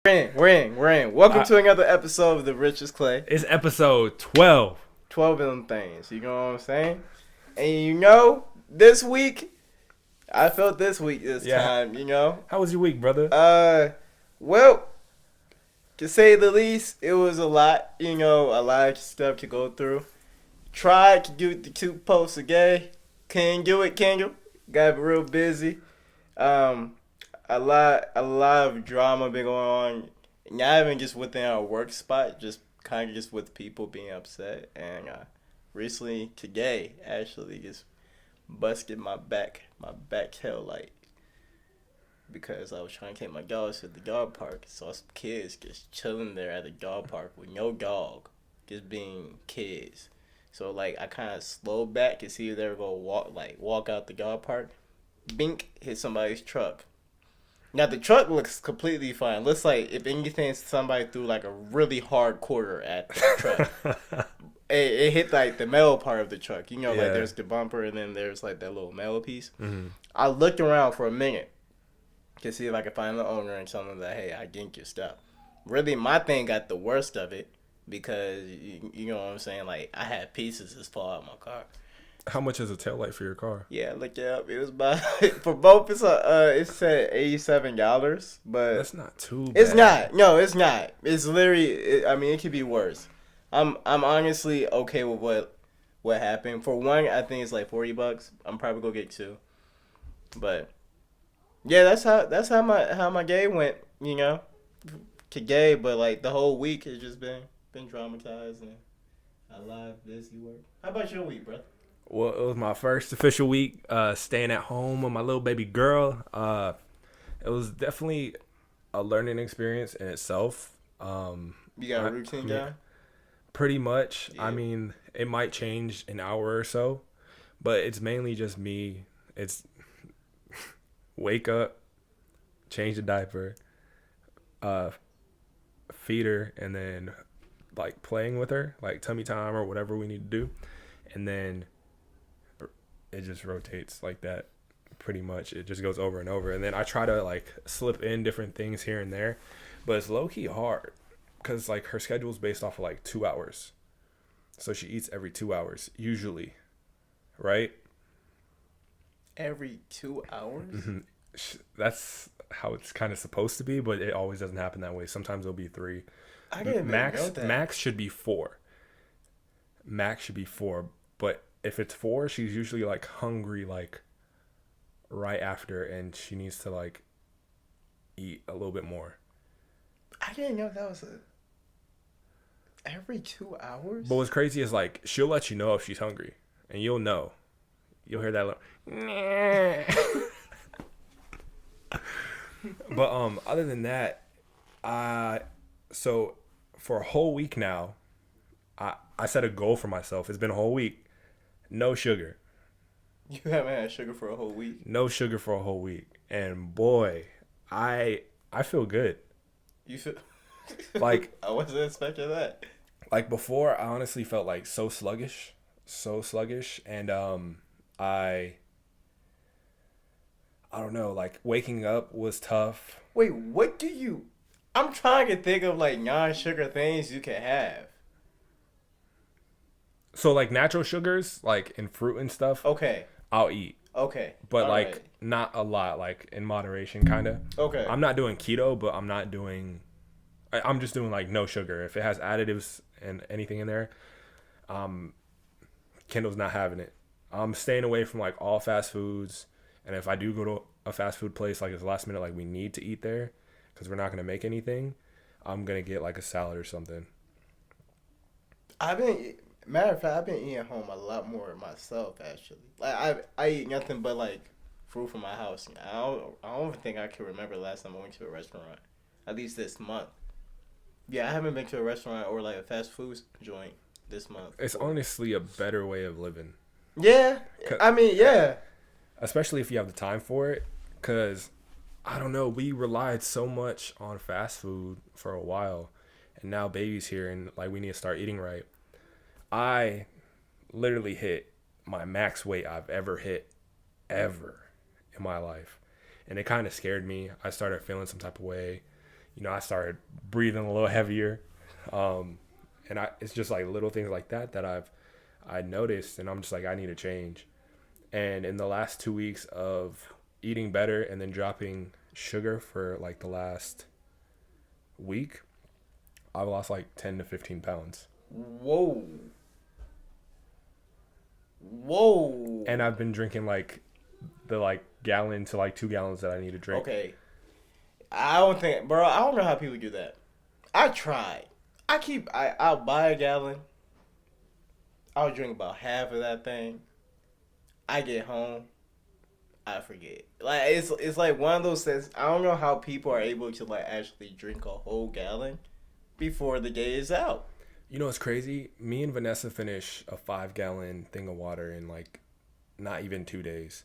We're in. Welcome to another episode of the Richest Clay. It's episode 12. 12 of them things. You know what I'm saying? And you know, this week, I felt this week this time, you know? How was your week, brother? Well, to say the least, it was a lot, you know, a lot of stuff to go through. Tried to do the 2 posts a day. Couldn't do it, Kendall. Got real busy. A lot of drama been going on, not even just within our work spot, just kind of just with people being upset. And recently, today, actually, just busted my back tail light because I was trying to take my dogs to the dog park. Saw some kids just chilling there at the dog park with no dog, just being kids. So like I kind of slowed back to see if they were gonna walk out the dog park. Bink, hit somebody's truck. Now, the truck looks completely fine. Looks like, if anything, somebody threw, like, a really hard quarter at the truck. it hit, like, the metal part of the truck. You know, like, there's the bumper, and then there's, like, that little metal piece. Mm-hmm. I looked around for a minute to see if I could find the owner and tell them that, hey, I dinked your stuff. Really, my thing got the worst of it because, you know what I'm saying? Like, I had pieces just fall out of my car. How much is a taillight for your car? Yeah, look it up. It was about for both. It said $87, but that's not too bad. It's not. No, it's not. It's literally. I mean, it could be worse. I'm honestly okay with what happened. For one, I think it's like $40. I'm probably gonna get 2, but yeah, that's how my day went. You know, today, but like the whole week has just been traumatized and a lot of busy work. How about your week, bro? Well, it was my first official week staying at home with my little baby girl. It was definitely a learning experience in itself. You got a routine down? Pretty much. Yeah. I mean, it might change an hour or so, but it's mainly just me. It's wake up, change the diaper, feed her, and then like playing with her, like tummy time or whatever we need to do. And then it just rotates like that pretty much. It just goes over and over. And then I try to like slip in different things here and there, but it's low-key hard because like her schedule is based off of like 2 hours. So she eats every 2 hours usually, right? Every 2 hours? Mm-hmm. That's how it's kind of supposed to be, but it always doesn't happen that way. Sometimes it'll be 3. I didn't know that. Max should be 4. Max should be 4, but if it's 4, she's usually like hungry like right after, and she needs to like eat a little bit more. I didn't know that was every 2 hours. But what's crazy is like she'll let you know if she's hungry, and you'll know. You'll hear that little. But other than that, so for a whole week now, I set a goal for myself. It's been a whole week. No sugar. You haven't had sugar for a whole week? No sugar for a whole week. And boy, I feel good. You feel like I wasn't expecting that. Like before, I honestly felt like so sluggish, and I don't know, like waking up was tough. Wait, what do you? I'm trying to think of like non-sugar things you can have. So like natural sugars, like in fruit and stuff. Okay. I'll eat. Okay. But all like right. Not a lot, like in moderation, kind of. Okay. I'm not doing keto, but I'm just doing like no sugar. If it has additives and anything in there, Kendall's not having it. I'm staying away from like all fast foods, and if I do go to a fast food place, like it's last minute, like we need to eat there because we're not gonna make anything, I'm gonna get like a salad or something. Matter of fact, I've been eating at home a lot more myself, actually. Like, I eat nothing but, like, fruit from my house. I don't think I can remember the last time I went to a restaurant, at least this month. Yeah, I haven't been to a restaurant or, like, a fast food joint this month. It's honestly a better way of living. Yeah. I mean, yeah. Especially if you have the time for it, because, I don't know, we relied so much on fast food for a while, and now baby's here, and, like, we need to start eating right. I literally hit my max weight I've ever hit in my life. And it kind of scared me. I started feeling some type of way. I started breathing a little heavier. And it's just like little things like that I noticed, and I'm just like, I need to change. And in the last 2 weeks of eating better and then dropping sugar for like the last week, I've lost like 10 to 15 pounds. Whoa. And I've been drinking like the like gallon to like 2 gallons that I need to drink. Okay. I don't know how people do that. I tried. I'll buy a gallon. I'll drink about half of that thing. I get home. I forget. Like it's like one of those things. I don't know how people are able to like actually drink a whole gallon before the day is out. You know what's crazy? Me and Vanessa finish a 5-gallon thing of water in like not even 2 days.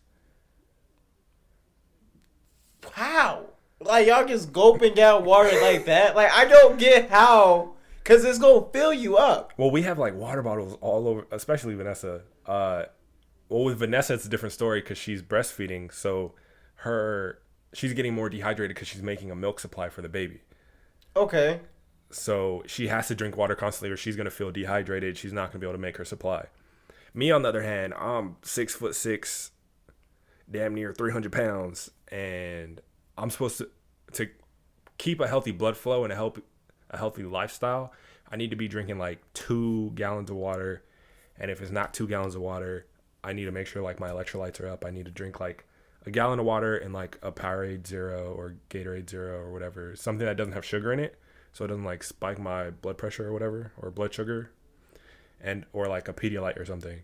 How? Like y'all just gulping down water like that? Like I don't get how. Cause it's gonna fill you up. Well, we have like water bottles all over, especially Vanessa. Well, with Vanessa, it's a different story because she's breastfeeding, so she's getting more dehydrated because she's making a milk supply for the baby. Okay. So she has to drink water constantly, or she's gonna feel dehydrated. She's not gonna be able to make her supply. Me, on the other hand, I'm 6'6", damn near 300 pounds, and I'm supposed to keep a healthy blood flow and a healthy lifestyle. I need to be drinking like 2 gallons of water, and if it's not 2 gallons of water, I need to make sure like my electrolytes are up. I need to drink like a gallon of water and like a Powerade Zero or Gatorade Zero or whatever, something that doesn't have sugar in it, so it doesn't like spike my blood pressure or whatever, or blood sugar, or like a Pedialyte or something,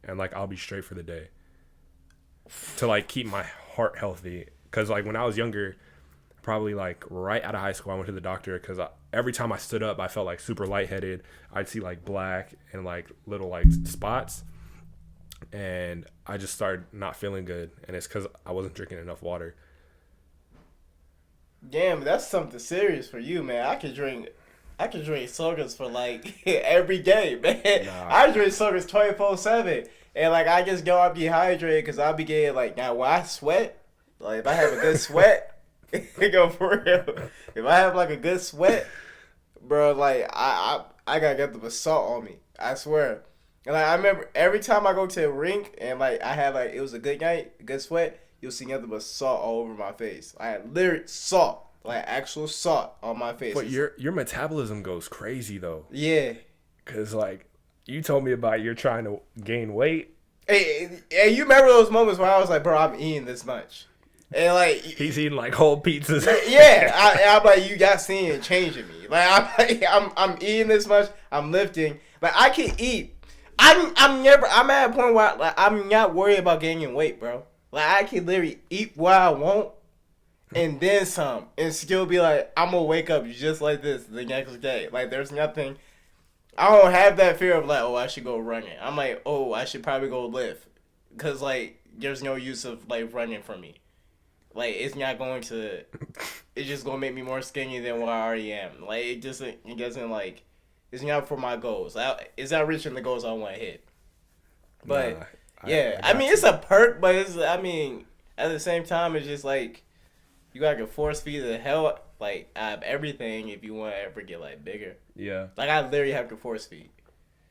and like I'll be straight for the day to like keep my heart healthy. Because like when I was younger, probably like right out of high school, I went to the doctor because every time I stood up, I felt like super lightheaded. I'd see like black and like little like spots, and I just started not feeling good, and it's because I wasn't drinking enough water. Damn, that's something serious for you, man. I could drink sodas for like every day, man. Nah. I drink sodas 24/7, and like I just go out dehydrated because I'll be getting like, now when I sweat, like if I have a good sweat. Go for real. If I have like a good sweat, bro, like I gotta get the salt on me. I swear. And like I remember every time I go to a rink and like I had like it was a good night, good sweat, you'll see nothing but salt all over my face. I had literally salt, like actual salt on my face. But your metabolism goes crazy though. Yeah. Cause like you told me about you're trying to gain weight. Hey, you remember those moments where I was like, bro, I'm eating this much. And like he's eating like whole pizzas. Yeah, I'm like, you got seeing it changing me. Like I'm eating this much. I'm lifting. Like I can eat. I'm at a point where like I'm not worried about gaining weight, bro. Like I can literally eat what I want and then some, and still be like, I'm gonna wake up just like this the next day. Like there's nothing. I don't have that fear of like, oh, I should go running. I'm like, oh, I should probably go lift, cause like there's no use of like running for me. Like, it's not going to, it's just going to make me more skinny than what I already am. Like, it doesn't, like, it's not for my goals. It's not reaching the goals I want to hit. But, yeah, I mean, it's a perk, but at the same time, it's just, like, you got to force feed the hell, like, out of everything if you want to ever get, like, bigger. Yeah. Like, I literally have to force feed.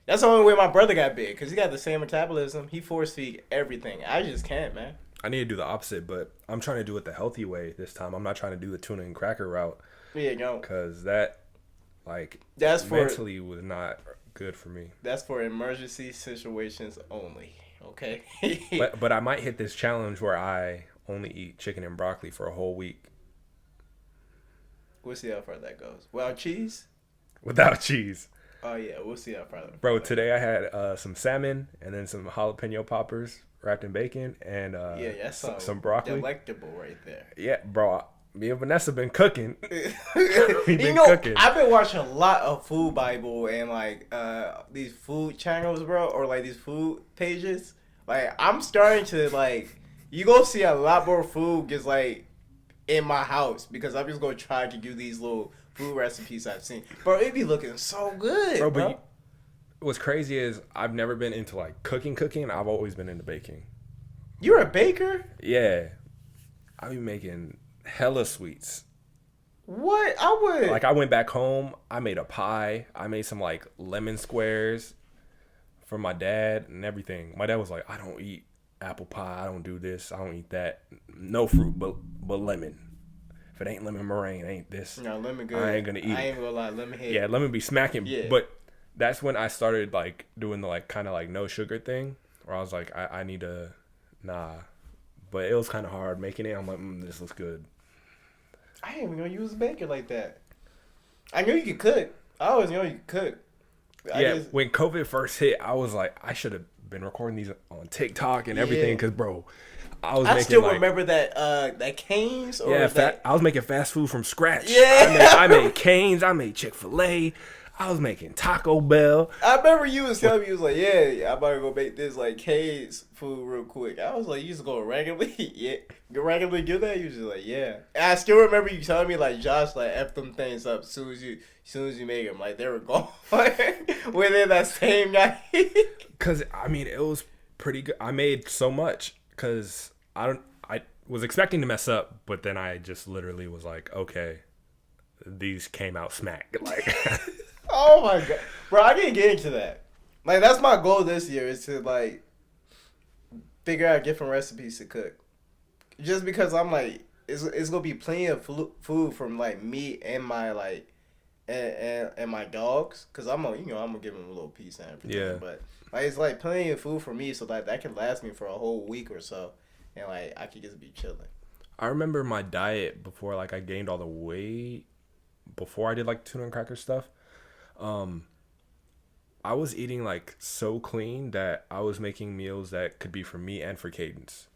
That's the only way my brother got big, because he got the same metabolism. He force feed everything. I just can't, man. I need to do the opposite, but I'm trying to do it the healthy way this time. I'm not trying to do the tuna and cracker route. Yeah, no. Because that, like, mentally was not good for me. That's for emergency situations only, okay? but I might hit this challenge where I only eat chicken and broccoli for a whole week. We'll see how far that goes. Without cheese? Without cheese. Oh, yeah, we'll see how far that goes. Bro, today I had some salmon and then some jalapeno poppers wrapped in bacon and that's some broccoli. Delectable right there. Yeah, bro. Me and Vanessa been cooking. Cooking. I've been watching a lot of Food Bible and like these food channels, bro, or like these food pages. Like I'm starting to like, you go see a lot more food just like in my house because I'm just gonna try to do these little food recipes I've seen. Bro, it be looking so good, bro. But what's crazy is I've never been into like cooking. I've always been into baking. You're a baker? Yeah. I be making hella sweets. What? I would. Like I went back home, I made a pie, I made some like lemon squares for my dad and everything. My dad was like, I don't eat apple pie, I don't do this, I don't eat that. No fruit but lemon. If it ain't lemon meringue, it ain't this. No, lemon good. I ain't gonna eat it. I ain't gonna lie, lemon hit. Yeah, lemon be smacking. Yeah. But that's when I started like doing the like kind of like no sugar thing, where I was like, I need to, nah. But it was kind of hard making it. I'm like, this looks good. I didn't even know you was a baker like that. I knew you could cook. I always know you could cook. When COVID first hit, I was like, I should have been recording these on TikTok and everything, because bro, I still remember that that Cane's. Or I was making fast food from scratch. Yeah, I made Cane's. I made Chick-fil-A. I was making Taco Bell. I remember you was telling me, you was like, yeah, I'm about to go make this like Cane's food real quick. I was like, you just go regularly, yeah, regularly do that. You was just like, yeah. And I still remember you telling me like, Josh, like F them things up as soon as you make them, like they were gone within that same night. Cause I mean, it was pretty good. I made so much because I was expecting to mess up, but then I just literally was like, okay, these came out smack. Like, oh my god, bro, I didn't get into that. Like that's my goal this year, is to like figure out different recipes to cook. Just because I'm like, it's gonna be plenty of food from like me and my like and my dogs, cause I'm gonna give them a little piece and everything. Yeah. But like it's like plenty of food for me, so that can last me for a whole week or so, and like I could just be chilling. I remember my diet before like I gained all the weight, before I did like tuna and cracker stuff. I was eating like so clean that I was making meals that could be for me and for Cadence,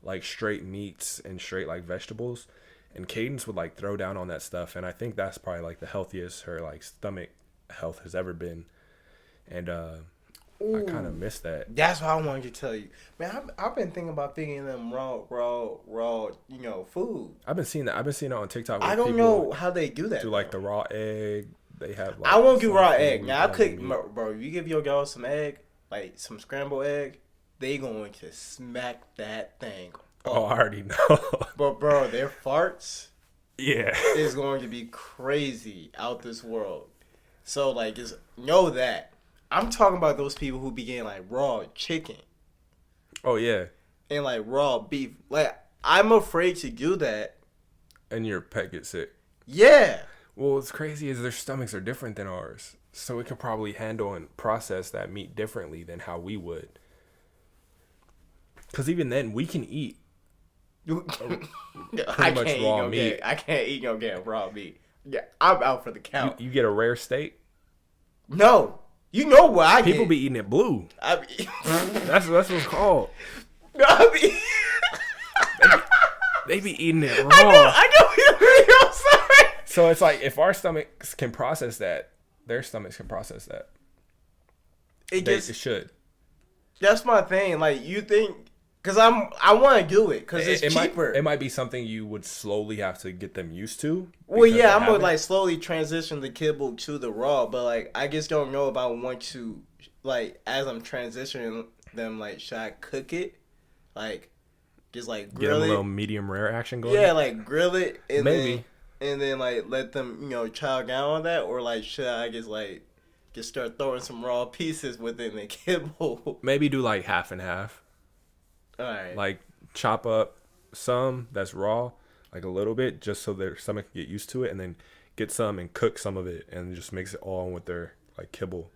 like straight meats and straight like vegetables, and Cadence would like throw down on that stuff, and I think that's probably like the healthiest her like stomach health has ever been, and I kind of miss that. That's what I wanted to tell you, man. I've been thinking about feeding them raw, food. I've been seeing that. I've been seeing it on TikTok. I don't know how they do that. Do like the raw egg. They have. Like, I won't do raw egg. Now I could, bro. You give your girl some egg, like some scrambled egg, they going to smack that thing. Oh, I already know. But bro, their farts, yeah, is going to be crazy out this world. So like, just know that. I'm talking about those people who be getting like raw chicken. Oh yeah. And like raw beef. Like I'm afraid to do that. And your pet gets sick. Yeah. Well, what's crazy is their stomachs are different than ours, so it could probably handle and process that meat differently than how we would. Because even then, we can eat I can't raw meat. I can't eat no damn raw meat. Yeah, I'm out for the count. You get a rare steak? No. You know what I People get. be eating it blue. That's what it's called. They be eating it raw. I know. I'm sorry. So it's like, if our stomachs can process that, their stomachs can process that. It should. That's my thing. Like, you think, because I want to do it because it's cheaper. It might be something you would slowly have to get them used to. Well, yeah, I'm gonna like slowly transition the kibble to the raw, but like I just don't know if I want to, like, as I'm transitioning them, like, should I cook it, like, just like grill it, a little medium rare action going. Yeah, like grill it and maybe. Then like let them chow down on that, or like should I just start throwing some raw pieces within the kibble? Maybe do like half and half. All right. Like chop up some that's raw, like a little bit, just so their stomach can get used to it, and then get some and cook some of it, and just mix it all with their like kibble.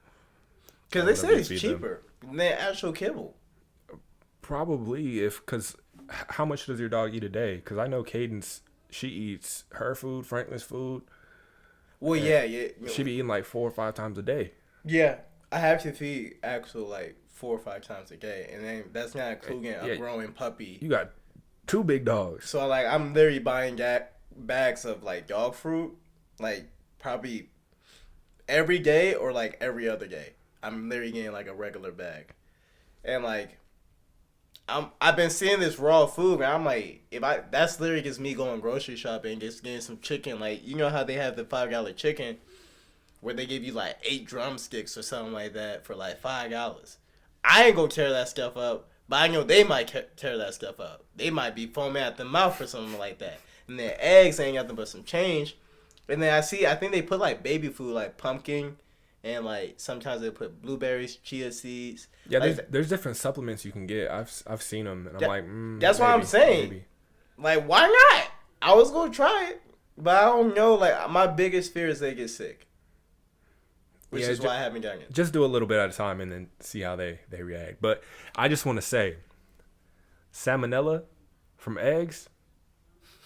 Because they say it's cheaper than actual kibble. Probably, because how much does your dog eat a day? Because I know Cadence, she eats her food, Franklin's food. Well, yeah. She be eating like 4 or 5 times a day. Yeah, I have to feed Axel like 4 or 5 times a day, and then that's not including a growing puppy. You got 2 big dogs. So like I'm literally buying bags of like dog fruit, like probably every day or like every other day. I'm literally getting like a regular bag, and like I've been seeing this raw food, and I'm like, that's literally just me going grocery shopping, just getting some chicken. Like, you know how they have the $5 chicken, where they give you like 8 drumsticks or something like that for like $5. I ain't gonna tear that stuff up, but I know they might tear that stuff up. They might be foaming at the mouth or something like that. And then eggs ain't nothing but some change. And then I think they put like baby food, like pumpkin, and like sometimes they put blueberries, chia seeds. Yeah, like, there's different supplements you can get. I've seen them, and I'm like, that's what I'm saying. Maybe. Like, why not? I was gonna try it, but I don't know. Like, my biggest fear is they get sick, which is why I haven't done it. Just do a little bit at a time and then see how they react. But I just want to say, salmonella from eggs,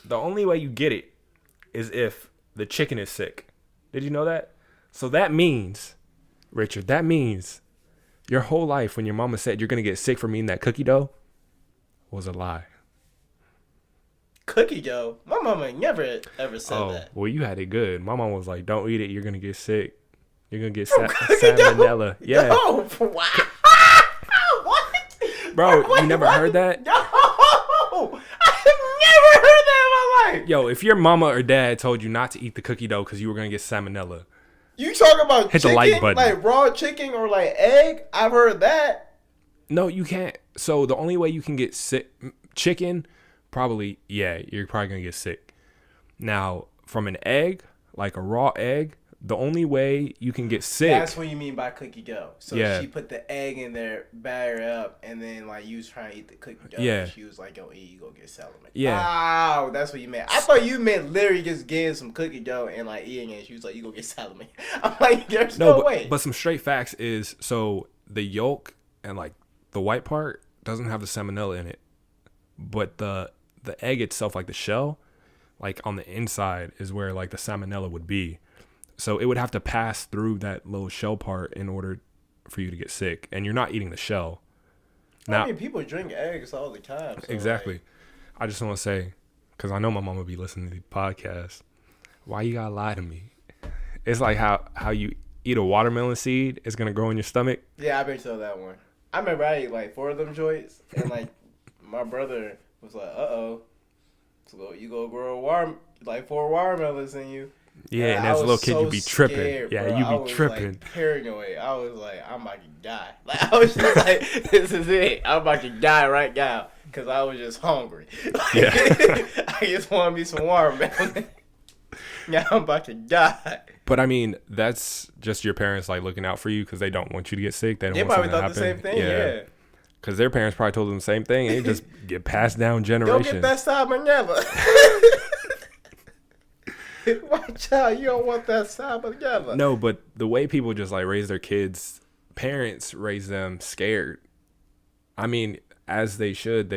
the only way you get it is if the chicken is sick. Did you know that? So that means, Richard, your whole life when your mama said you're going to get sick from eating that cookie dough was a lie. Cookie dough? My mama never ever said that. Well, you had it good. My mama was like, don't eat it. You're going to get sick. You're going to get salmonella. Dough? Yeah. No. What? Bro, you never heard that? No. I have never heard that in my life. Yo, if your mama or dad told you not to eat the cookie dough because you were going to get salmonella. You talking about hit chicken? The like button. Like raw chicken or like egg? I've heard that. No, you can't. So the only way you can get sick, chicken, probably, yeah, you're probably going to get sick. Now, from an egg, like a raw egg, the only way you can get sick. That's what you mean by cookie dough. So yeah. She put the egg in there, batter it up, and then like you was trying to eat the cookie dough. Yeah. She was like, "Yo, eat, you go get salmon." Yeah. Wow, that's what you meant. I thought you meant literally just getting some cookie dough and like eating it. She was like, "You go get salmon." I'm like, "There's no way." But some straight facts is so the yolk and like the white part doesn't have the salmonella in it, but the egg itself, like the shell, like on the inside is where like the salmonella would be. So it would have to pass through that little shell part in order for you to get sick. And you're not eating the shell. Now, I mean, people drink eggs all the time. So exactly. Like, I just want to say, because I know my mom would be listening to the podcast, why you got to lie to me? It's like how you eat a watermelon seed, it's going to grow in your stomach. Yeah, I've been told that one. I remember I ate like 4 of them joints. And like my brother was like, uh-oh. So you go grow like 4 watermelons in you. Yeah, and as a little kid, you be tripping. Scared, yeah, bro. you be tripping. Like, paranoid. I was like, I'm about to die. Like, I was just like, this is it. I'm about to die right now because I was just hungry. Like, yeah. I just want me some watermelon. Now I'm about to die. But I mean, that's just your parents like looking out for you because they don't want you to get sick. They don't want probably something thought to happen. the same thing. Yeah. Because their parents probably told them the same thing, and it just get passed down generations. Don't get that salmonella. Watch out, you don't want that salmonella. No, but the way people just like raise their kids, parents raise them scared. I mean, as they should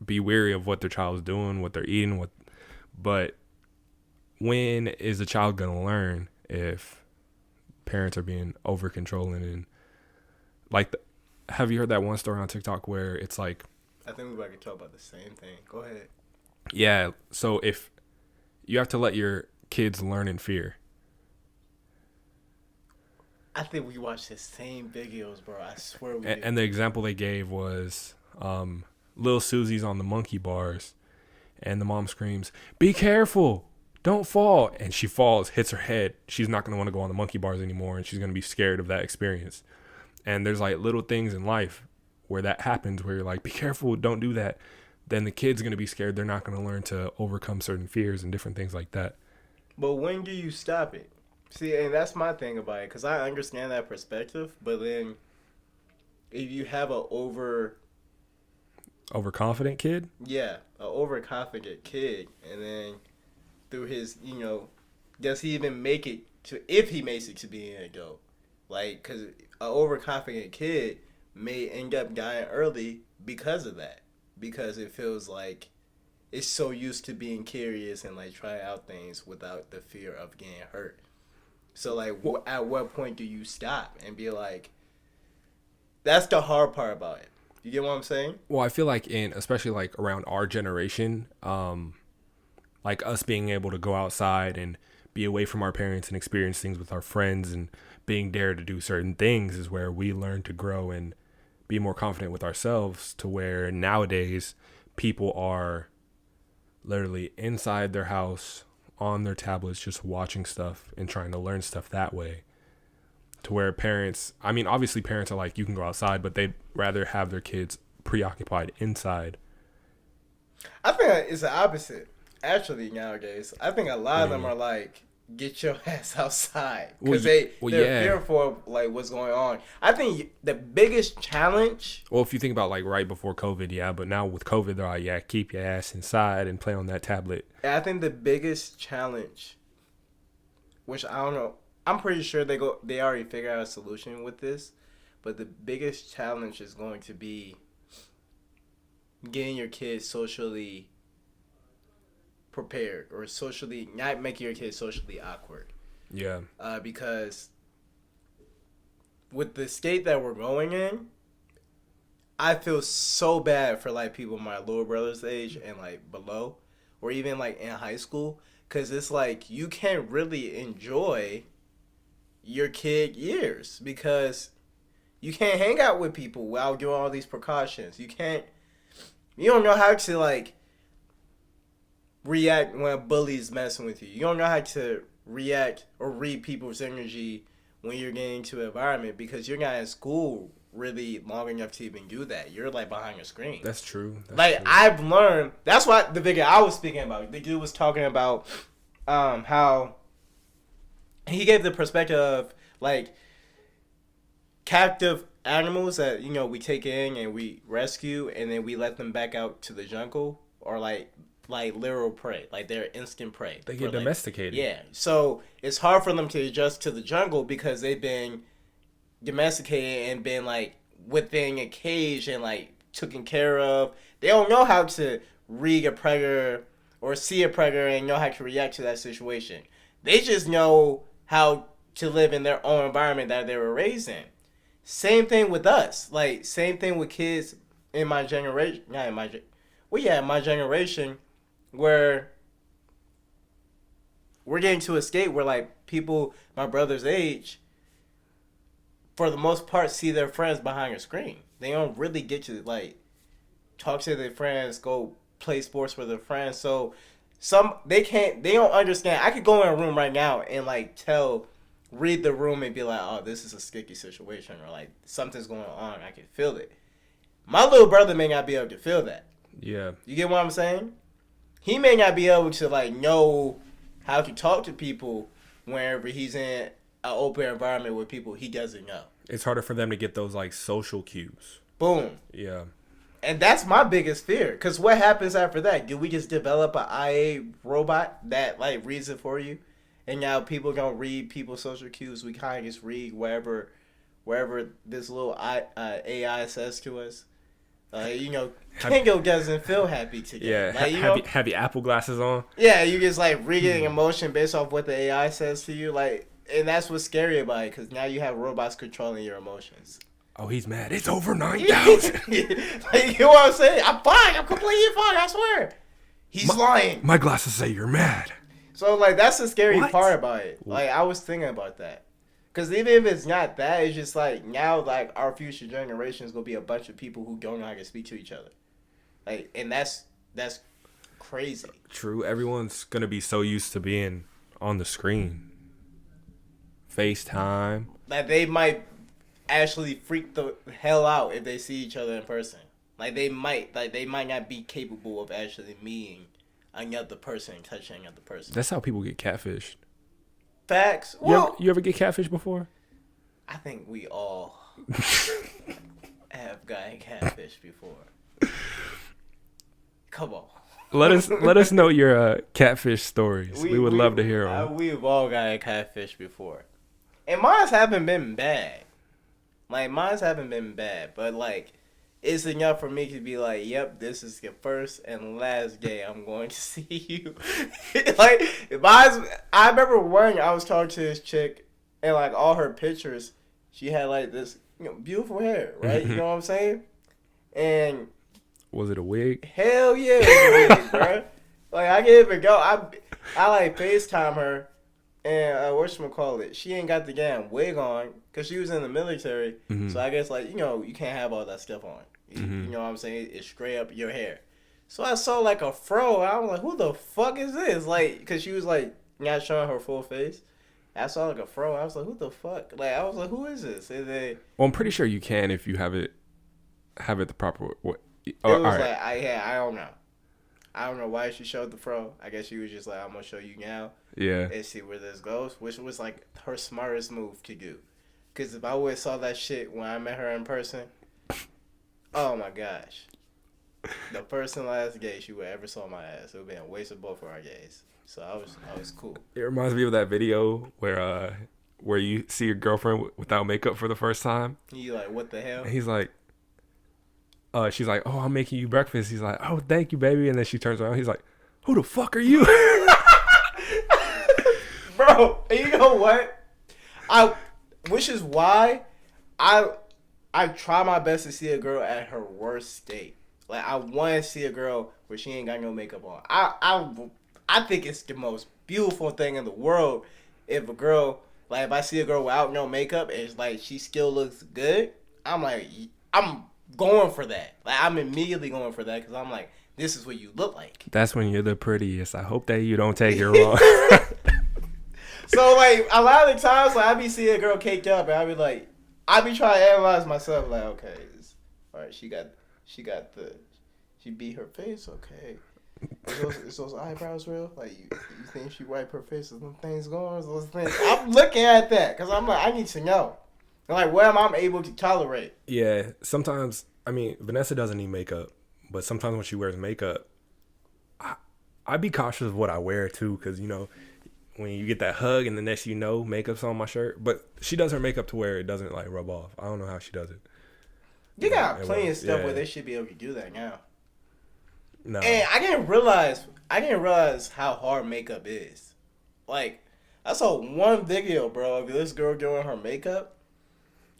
be wary of what their child's doing, what they're eating, but when is a child gonna learn if parents are being over controlling and like have you heard that one story on TikTok where it's like I think we're about to talk about the same thing. Go ahead. Yeah, so if you have to let your kids learn in fear. I think we watched the same videos, bro. I swear we did. And the example they gave was Lil Susie's on the monkey bars, and the mom screams, "Be careful! Don't fall!" And she falls, hits her head. She's not going to want to go on the monkey bars anymore, and she's going to be scared of that experience. And there's like little things in life where that happens, where you're like, "Be careful! Don't do that." Then the kid's going to be scared. They're not going to learn to overcome certain fears and different things like that. But when do you stop it? See, and that's my thing about it, because I understand that perspective, but then if you have a overconfident kid? Yeah, an overconfident kid, and then through his, does he even make it to, if he makes it to being an adult? Like, because an overconfident kid may end up dying early because of that. Because it feels like it's so used to being curious and like trying out things without the fear of getting hurt. So like, at what point do you stop and be like, that's the hard part about it. You get what I'm saying? Well, I feel like especially like around our generation, like us being able to go outside and be away from our parents and experience things with our friends and being dared to do certain things is where we learn to grow and be more confident with ourselves, to where nowadays people are literally inside their house on their tablets just watching stuff and trying to learn stuff that way. To where parents, I mean, obviously parents are like, you can go outside, but they'd rather have their kids preoccupied inside. I think it's the opposite. Actually, nowadays, I think a lot of them are like, get your ass outside. Because they're fearful of like what's going on. I think the biggest challenge. Well, if you think about like right before COVID, yeah, but now with COVID, they're like, yeah, keep your ass inside and play on that tablet. I think the biggest challenge, which I don't know, I'm pretty sure they already figured out a solution with this, but the biggest challenge is going to be getting your kids socially prepared or socially not making your kids socially awkward. Yeah. Because with the state that we're going in, I feel so bad for like people my little brother's age and like below, or even like in high school, because it's like you can't really enjoy your kid years because you can't hang out with people while doing all these precautions. You don't know how to like react when a bully's messing with you. You don't know how to react or read people's energy when you're getting into an environment because you're not in school really long enough to even do that. You're like behind a screen. That's true. I've learned. That's what the video I was speaking about. The dude was talking about how he gave the perspective of like captive animals that we take in and we rescue and then we let them back out to the jungle, or like literal prey, like they're instant prey. They get domesticated. Yeah, so it's hard for them to adjust to the jungle because they've been domesticated and been like within a cage and like taken care of. They don't know how to read a predator or see a predator and know how to react to that situation. They just know how to live in their own environment that they were raised in. Same thing with us. Like, same thing with kids in my generation. My generation, where we're getting to a state where, like, people my brother's age, for the most part, see their friends behind a screen. They don't really get to, like, talk to their friends, go play sports with their friends. So, they don't understand. I could go in a room right now and, like, read the room and be like, oh, this is a sticky situation, or like something's going on. I can feel it. My little brother may not be able to feel that. Yeah. You get what I'm saying? He may not be able to like know how to talk to people whenever he's in an open environment with people he doesn't know. It's harder for them to get those like social cues. Boom. Yeah. And that's my biggest fear. Because what happens after that? Do we just develop an IA robot that like reads it for you? And now people don't read people's social cues. We kind of just read wherever this little AI says to us. Kendall doesn't feel happy today. Yeah, like, have your Apple glasses on. Yeah, you just like reading emotion based off what the AI says to you. Like, and that's what's scary about it, because now you have robots controlling your emotions. Oh, he's mad. It's over 9,000. Like, you know what I'm saying? I'm fine. I'm completely fine. I swear. He's lying. My glasses say you're mad. So, like, that's the scary part about it. Like, I was thinking about that. Because even if it's not that, it's just, like, now, like, our future generations going to be a bunch of people who don't know how to speak to each other. Like, and that's crazy. True. Everyone's going to be so used to being on the screen. FaceTime. Like, they might actually freak the hell out if they see each other in person. They might not be capable of actually meeting another person, touching another person. That's how people get catfished. Facts. Well, you ever get catfished before? I think we all have gotten catfished before. Come on. Let us know your catfish stories. We would love to hear them. We've all gotten catfished before, and mine haven't been bad. Like, mine haven't been bad, but like, it's enough for me to be like, yep, this is the first and last day I'm going to see you. Like, I remember when I was talking to this chick, and like all her pictures, she had like this beautiful hair, right? You know what I'm saying? And was it a wig? Hell yeah, it was a wig, bro. Like, I can't even go. I like FaceTime her, and whatchamacallit, she ain't got the damn wig on because she was in the military. Mm-hmm. So I guess, like, you can't have all that stuff on. Mm-hmm. You know what I'm saying? It's straight up your hair. So I saw like a fro. I was like, who the fuck is this? Like, because she was like not showing her full face. I saw like a fro. I was like, who the fuck? Like, I was like, who is this? Well, I'm pretty sure you can if you have it the proper way. It was like, I don't know. I don't know why she showed the fro. I guess she was just like, I'm gonna show you now. Yeah. And see where this goes, which was like her smartest move to do. Because if I would have saw that shit when I met her in person, oh my gosh. The first and last gay she would ever saw my ass. It would have been a waste of both of our gays. So I was cool. It reminds me of that video where you see your girlfriend without makeup for the first time. You like, what the hell? And he's like, she's like, oh, I'm making you breakfast. He's like, oh, thank you, baby. And then she turns around. He's like, who the fuck are you? Bro, you know what? Which is why I try my best to see a girl at her worst state. Like, I want to see a girl where she ain't got no makeup on. I think it's the most beautiful thing in the world if a girl, like, if I see a girl without no makeup and it's like she still looks good, I'm like, I'm going for that. Like, I'm immediately going for that because I'm like, this is what you look like. That's when you're the prettiest. I hope that you don't take it wrong. So, like, a lot of the times, like, I be seeing a girl caked up and I be like, I be trying to analyze myself, like, okay, all right, she beat her face, okay. Is those eyebrows real? Like, you think she wipe her face with them things going? Those things. I'm looking at that because I'm like, I need to know. And like, what am I able to tolerate? Yeah, sometimes, I mean, Vanessa doesn't need makeup, but sometimes when she wears makeup, I be cautious of what I wear too, because, you know, when you get that hug and the next you know, makeup's on my shirt. But she does her makeup to where it doesn't, like, rub off. I don't know how she does it. You got plenty of stuff where they should be able to do that now. No. And I didn't realize how hard makeup is. Like, I saw one video, bro, of this girl doing her makeup,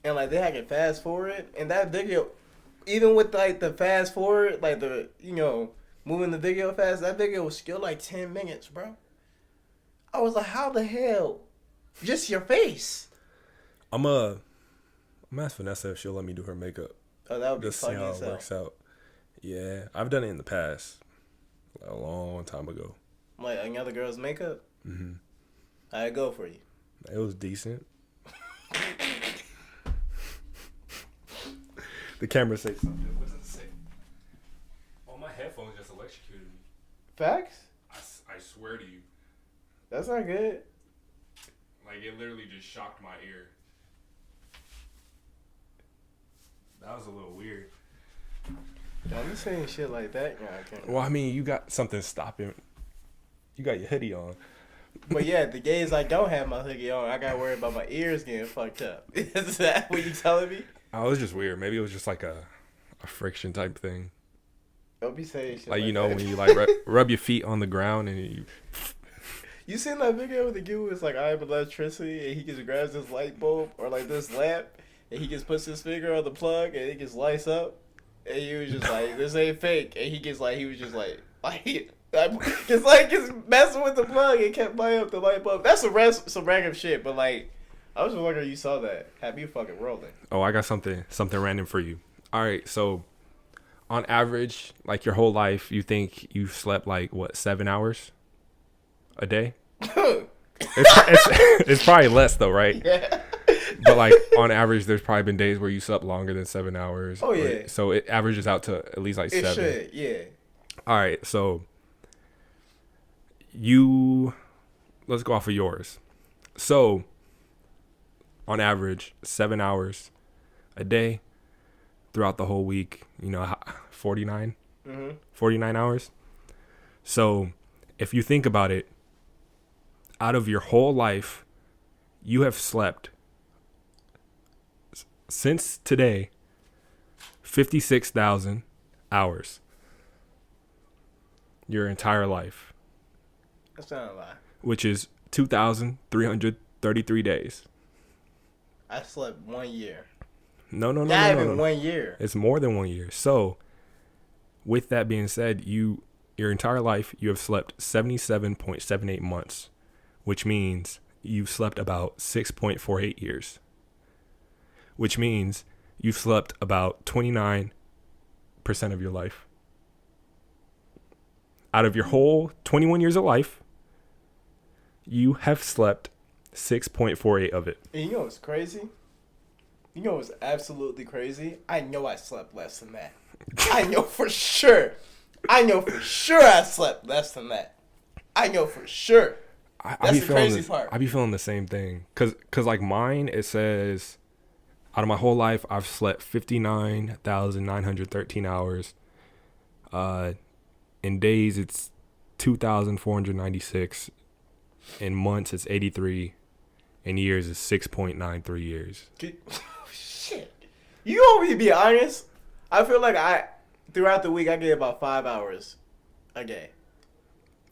and like they had to fast forward, and that video, even with like the fast forward, like the, you know, moving the video fast, that video was still like 10 minutes, bro. I was like, how the hell? Just your face. I'm ask Vanessa if she'll let me do her makeup. Oh, that would be just see how it works out. Yeah, I've done it in the past, like a long time ago. Like another girl's makeup? Mm-hmm. How'd it go for you? It was decent. The camera say something. What does it say? Oh, my headphones just electrocuted me. Facts? I swear to you. That's not good. Like, it literally just shocked my ear. That was a little weird. Don't be saying shit like that. Yeah, I can't. Well, I mean, you got something stopping. You got your hoodie on. But yeah, the days I don't have my hoodie on, I gotta worry about my ears getting fucked up. Is that what you telling me? Oh, it was just weird. Maybe it was just like a friction type thing. Don't be saying shit like you that. know, when you like rub your feet on the ground and you... You seen that video with the dude who's like, I have electricity, and he just grabs this light bulb or like this lamp, and he just puts his finger on the plug, and it just lights up, and he was just like, this ain't fake, and he was just like just messing with the plug and kept lighting up the light bulb. That's some random shit, but like, I was just wondering you saw that. Have you fucking rolling? Oh, I got something random for you. All right, so on average, like your whole life, you think you've slept like what, 7 hours a day? it's probably less though, right? Yeah. But like on average, there's probably been days where you slept longer than 7 hours. Oh yeah. So it averages out to at least like 7. It should, yeah. All right, so let's go off of yours. So on average, 7 hours a day throughout the whole week. You know, 49 hours. So if you think about it, out of your whole life, you have slept since today 56,000 hours. Your entire life. That's not a lie. Which is 2,333 days. I slept 1 year. No. Not even 1 year. It's more than 1 year. So, with that being said, your entire life, you have slept 77.78 months, which means you've slept about 6.48 years, which means you've slept about 29% of your life. Out of your whole 21 years of life, you have slept 6.48 of it. And you know what's crazy? You know what's absolutely crazy? I know I slept less than that. I know for sure. I know for sure I slept less than that. I know for sure. That's the crazy part. I be feeling the same thing. Cause like mine, it says, out of my whole life, I've slept 59,913 hours. In days, it's 2,496. In months, it's 83. In years, it's 6.93 years. Shit. You want me to be honest? I feel like throughout the week, I get about 5 hours a day.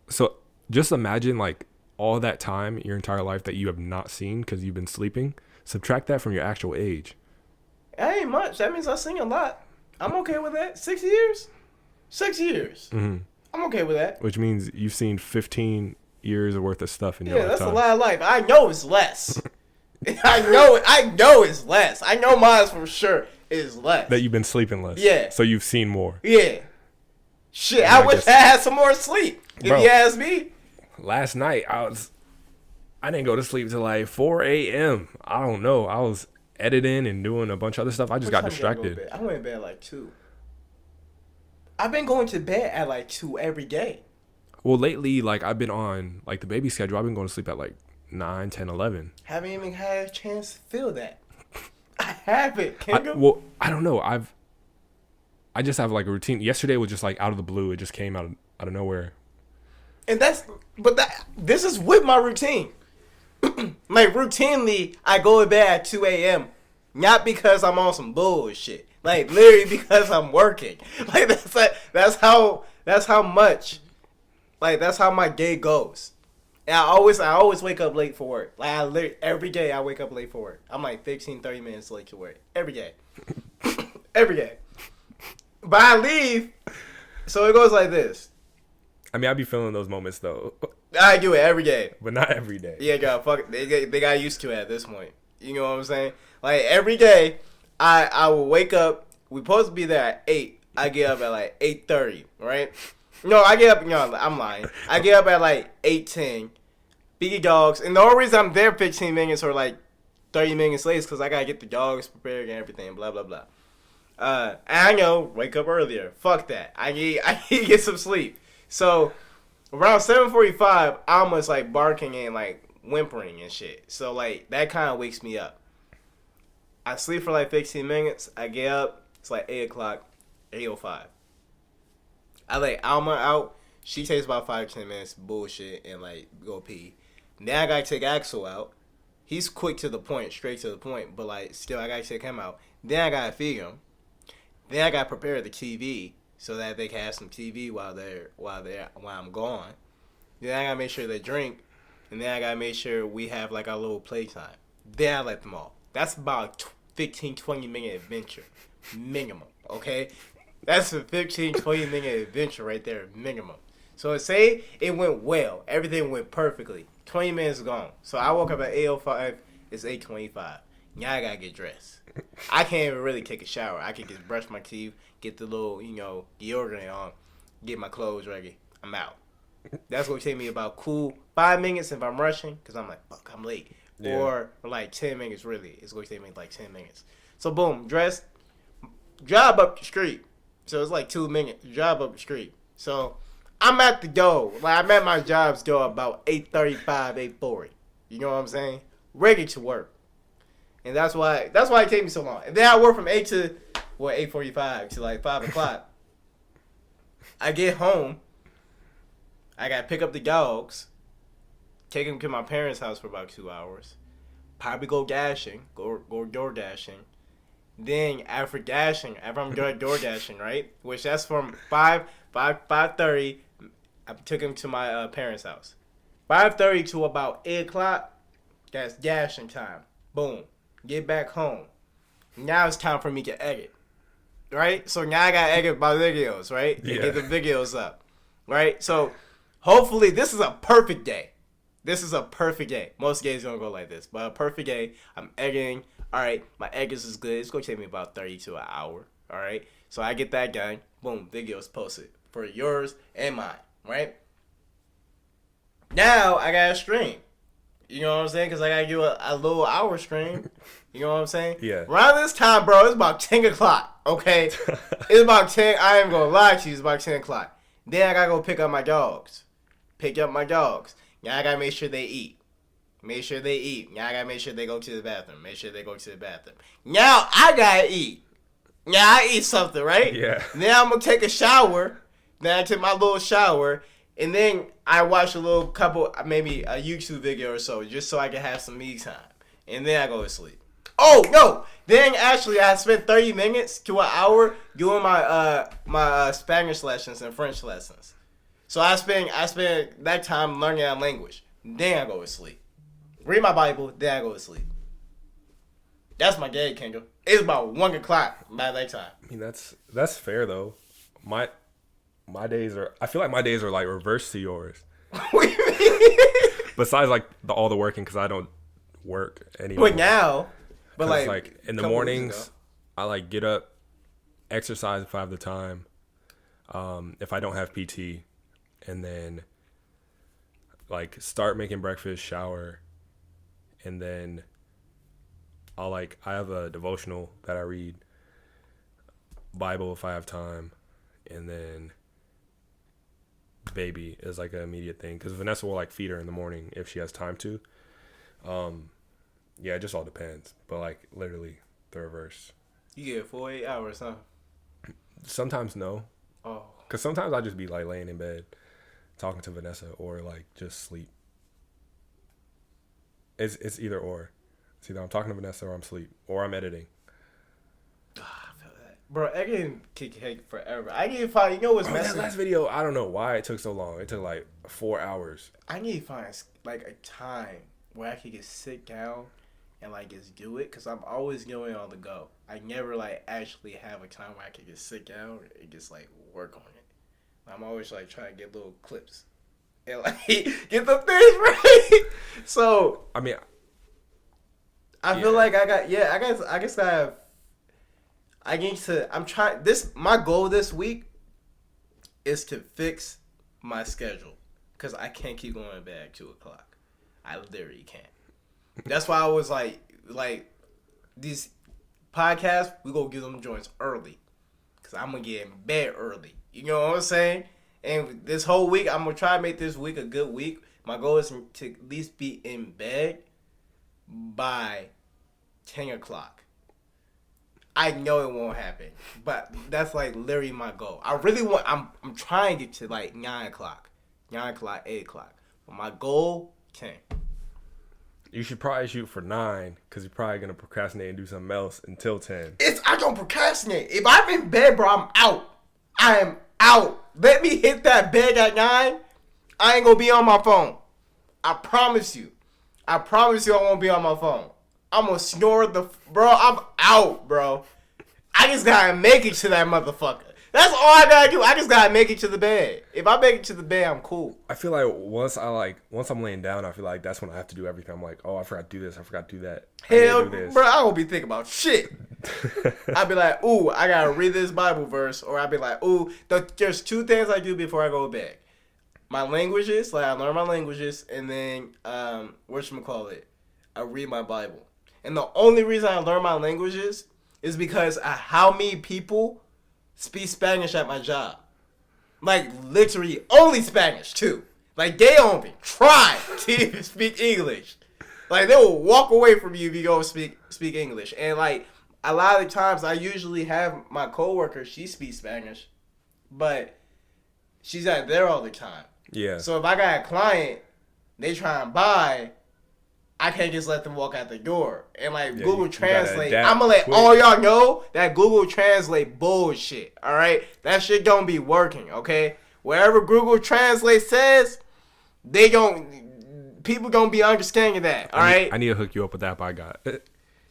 So just imagine like all that time, your entire life that you have not seen because you've been sleeping. Subtract that from your actual age. That ain't much. That means I sing a lot. I'm okay with that. 6 years? 6 years. Mm-hmm. I'm okay with that. Which means you've seen 15 years worth of stuff in your lifetime. Yeah, that's a lot of life. I know it's less. I know it's less. I know mine for sure is less. That you've been sleeping less. Yeah. So you've seen more. Yeah. Shit, I wish I had some more sleep. If you ask me. Last night, I didn't go to sleep till like 4 a.m. I don't know. I was editing and doing a bunch of other stuff. I just got distracted. I went to bed at like 2. I've been going to bed at like 2 every day. Well, lately, like I've been on like the baby schedule. I've been going to sleep at like 9, 10, 11. Haven't even had a chance to feel that. I haven't, Kendall. Well, I don't know. I just have like a routine. Yesterday was just like out of the blue. It just came out of nowhere. And this is with my routine. Like routinely, I go to bed at 2 a.m. Not because I'm on some bullshit. Like literally because I'm working. Like that's how much. Like that's how my day goes. And I always wake up late for work. Like every day I wake up late for work. I'm like 15, 30 minutes late to work. Every day. Every day. But I leave. So it goes like this. I mean, I be feeling those moments though. I do it every day. But not every day. Yeah, God, fuck it. They got used to it at this point. You know what I'm saying? Like every day I will wake up. We supposed to be there at 8. I get up at like 8:30, right? No, I get up, I'm lying. I get up at like 8:10. Feed the dogs. And the only reason I'm there 15 minutes or like 30 minutes late is because I got to get the dogs prepared and everything, blah, blah, blah. And I know, wake up earlier. Fuck that. I need to get some sleep. So, around 7:45, I'm almost like barking and like whimpering and shit. So, like, that kind of wakes me up. I sleep for like 15 minutes. I get up. It's like 8 o'clock, 8:05. I like Alma out. She takes about 5-10 minutes bullshit and like go pee. Then I gotta take Axel out. He's quick to the point, straight to the point, but like still I gotta take him out. Then I gotta feed him. Then I gotta prepare the TV so that they can have some TV while I'm gone. Then I gotta make sure they drink, and then I gotta make sure we have like our little playtime. Then I let them off. That's about 15-20 minute adventure minimum. Okay. That's a 15-20 minute adventure right there, minimum. So say it went well. Everything went perfectly. 20 minutes gone. So I woke up at 8:05. It's 8:25. Now I gotta get dressed. I can't even really take a shower. I can just brush my teeth, get the little, deodorant on, get my clothes ready. I'm out. That's gonna take me about 5 minutes if I'm rushing, because I'm like, fuck, I'm late. Yeah. Or like 10 minutes really. It's gonna take me like 10 minutes. So boom, dressed, drive up the street. So it's like 2 minutes. Drive up the street. So I'm at the door. Like I'm at my job's door about 8:35, 8:40. You know what I'm saying? Ready to work. And that's why it take me so long. And then I work from 8:45 to like 5 o'clock. I get home. I gotta pick up the dogs, take them to my parents' house for about 2 hours. Probably go door dashing. Then after I'm door dashing, right? Which that's from 5:30. I took him to my parents' house. 5:30 to about 8 o'clock. That's dashing time. Boom. Get back home. Now it's time for me to edit. Right? So now I gotta edit my videos, right? Yeah. Get the videos up. Right? So hopefully this is a perfect day. Most days don't go like this. But a perfect day. I'm editing. Alright, my edits is good. It's gonna take me about 30 to an hour. Alright? So I get that done. Boom, videos posted. For yours and mine. Right? Now I gotta stream. You know what I'm saying? Because I gotta do a little hour stream. You know what I'm saying? Yeah. Around this time, bro, it's about 10 o'clock. Okay? It's about 10. I ain't gonna lie to you. It's about 10 o'clock. Then I gotta go pick up my dogs. Now I gotta make sure they eat. Now I gotta make sure they go to the bathroom. Now I gotta eat. Now I eat something, right? Yeah. Then I'm gonna take a shower. Then I take my little shower. And then I watch a little couple, maybe a YouTube video or so, just so I can have some me time. And then I go to sleep. Oh, no! Then actually I spent 30 minutes to an hour doing my Spanish lessons and French lessons. So I spend that time learning that language. Then I go to sleep. Read my Bible, then I go to sleep. That's my day, Kendall. It's about 1 o'clock by that time. I mean, that's fair, though. My days are... I feel like my days are, like, reverse to yours. What do you mean? Besides, like, all the working, because I don't work anymore. But now... But like in the mornings, I like get up, exercise if I have the time. If I don't have PT, and then like start making breakfast, shower, and then I have a devotional that I read, Bible if I have time, and then baby is like an immediate thing because Vanessa will like feed her in the morning if she has time to. Yeah, it just all depends. But, like, literally, the reverse. You get 48 hours, huh? Sometimes no. Oh. Because sometimes I just be, like, laying in bed talking to Vanessa or, like, just sleep. It's either or. It's either I'm talking to Vanessa or I'm asleep. Or I'm editing. I feel that. Bro, editing can take forever. I need to find... You know what's messing? That last video, I don't know why it took so long. It took, like, 4 hours. I need to find, like, a time where I can just sit down and like just do it, because I'm always going on the go. I never like actually have a time where I can just sit down and just like work on it. I'm always like trying to get little clips and like get the things right. So I mean, I feel like I guess I need to. I'm trying this. My goal this week is to fix my schedule, because I can't keep going to bed at 2 o'clock. I literally can't. That's why I was like these podcasts, we gonna give them joints early, because I'm gonna get in bed early. You know what I'm saying? And this whole week, I'm gonna try to make this week a good week. My goal is to at least be in bed by 10 o'clock. I know it won't happen, but that's like literally my goal. I really want. I'm trying to get to like 9 o'clock, 8 o'clock. But my goal, 10. You should probably shoot for 9, because you're probably going to procrastinate and do something else until 10. I don't procrastinate. If I'm in bed, bro, I'm out. I am out. Let me hit that bed at 9. I ain't going to be on my phone. I promise you. I won't be on my phone. I'm going to snore bro, I'm out, bro. I just got to make it to that motherfucker. That's all I gotta do. I just gotta make it to the bed. If I make it to the bed, I'm cool. I feel like once I'm laying down, I feel like that's when I have to do everything. I'm like, oh, I forgot to do this. I forgot to do that. Hell, bro, I don't be thinking about shit. I'd be like, ooh, I gotta read this Bible verse. Or I'd be like, ooh, there's 2 things I do before I go to bed. My languages, like I learn my languages, and then, whatchamacallit, I read my Bible. And the only reason I learn my languages is because of how many people speak Spanish at my job. Like, literally, only Spanish, too. Like, they don't even try to even speak English. Like, they will walk away from you if you go speak English. And, like, a lot of the times, I usually have my coworker, she speaks Spanish, but she's not there all the time. Yeah. So if I got a client, they try and buy, I can't just let them walk out the door. And like Google Translate, I'm gonna let all y'all know that Google Translate bullshit. All right, that shit don't be working. Okay, wherever Google Translate says, people gonna be understanding that. All right, I need to hook you up with that app I got.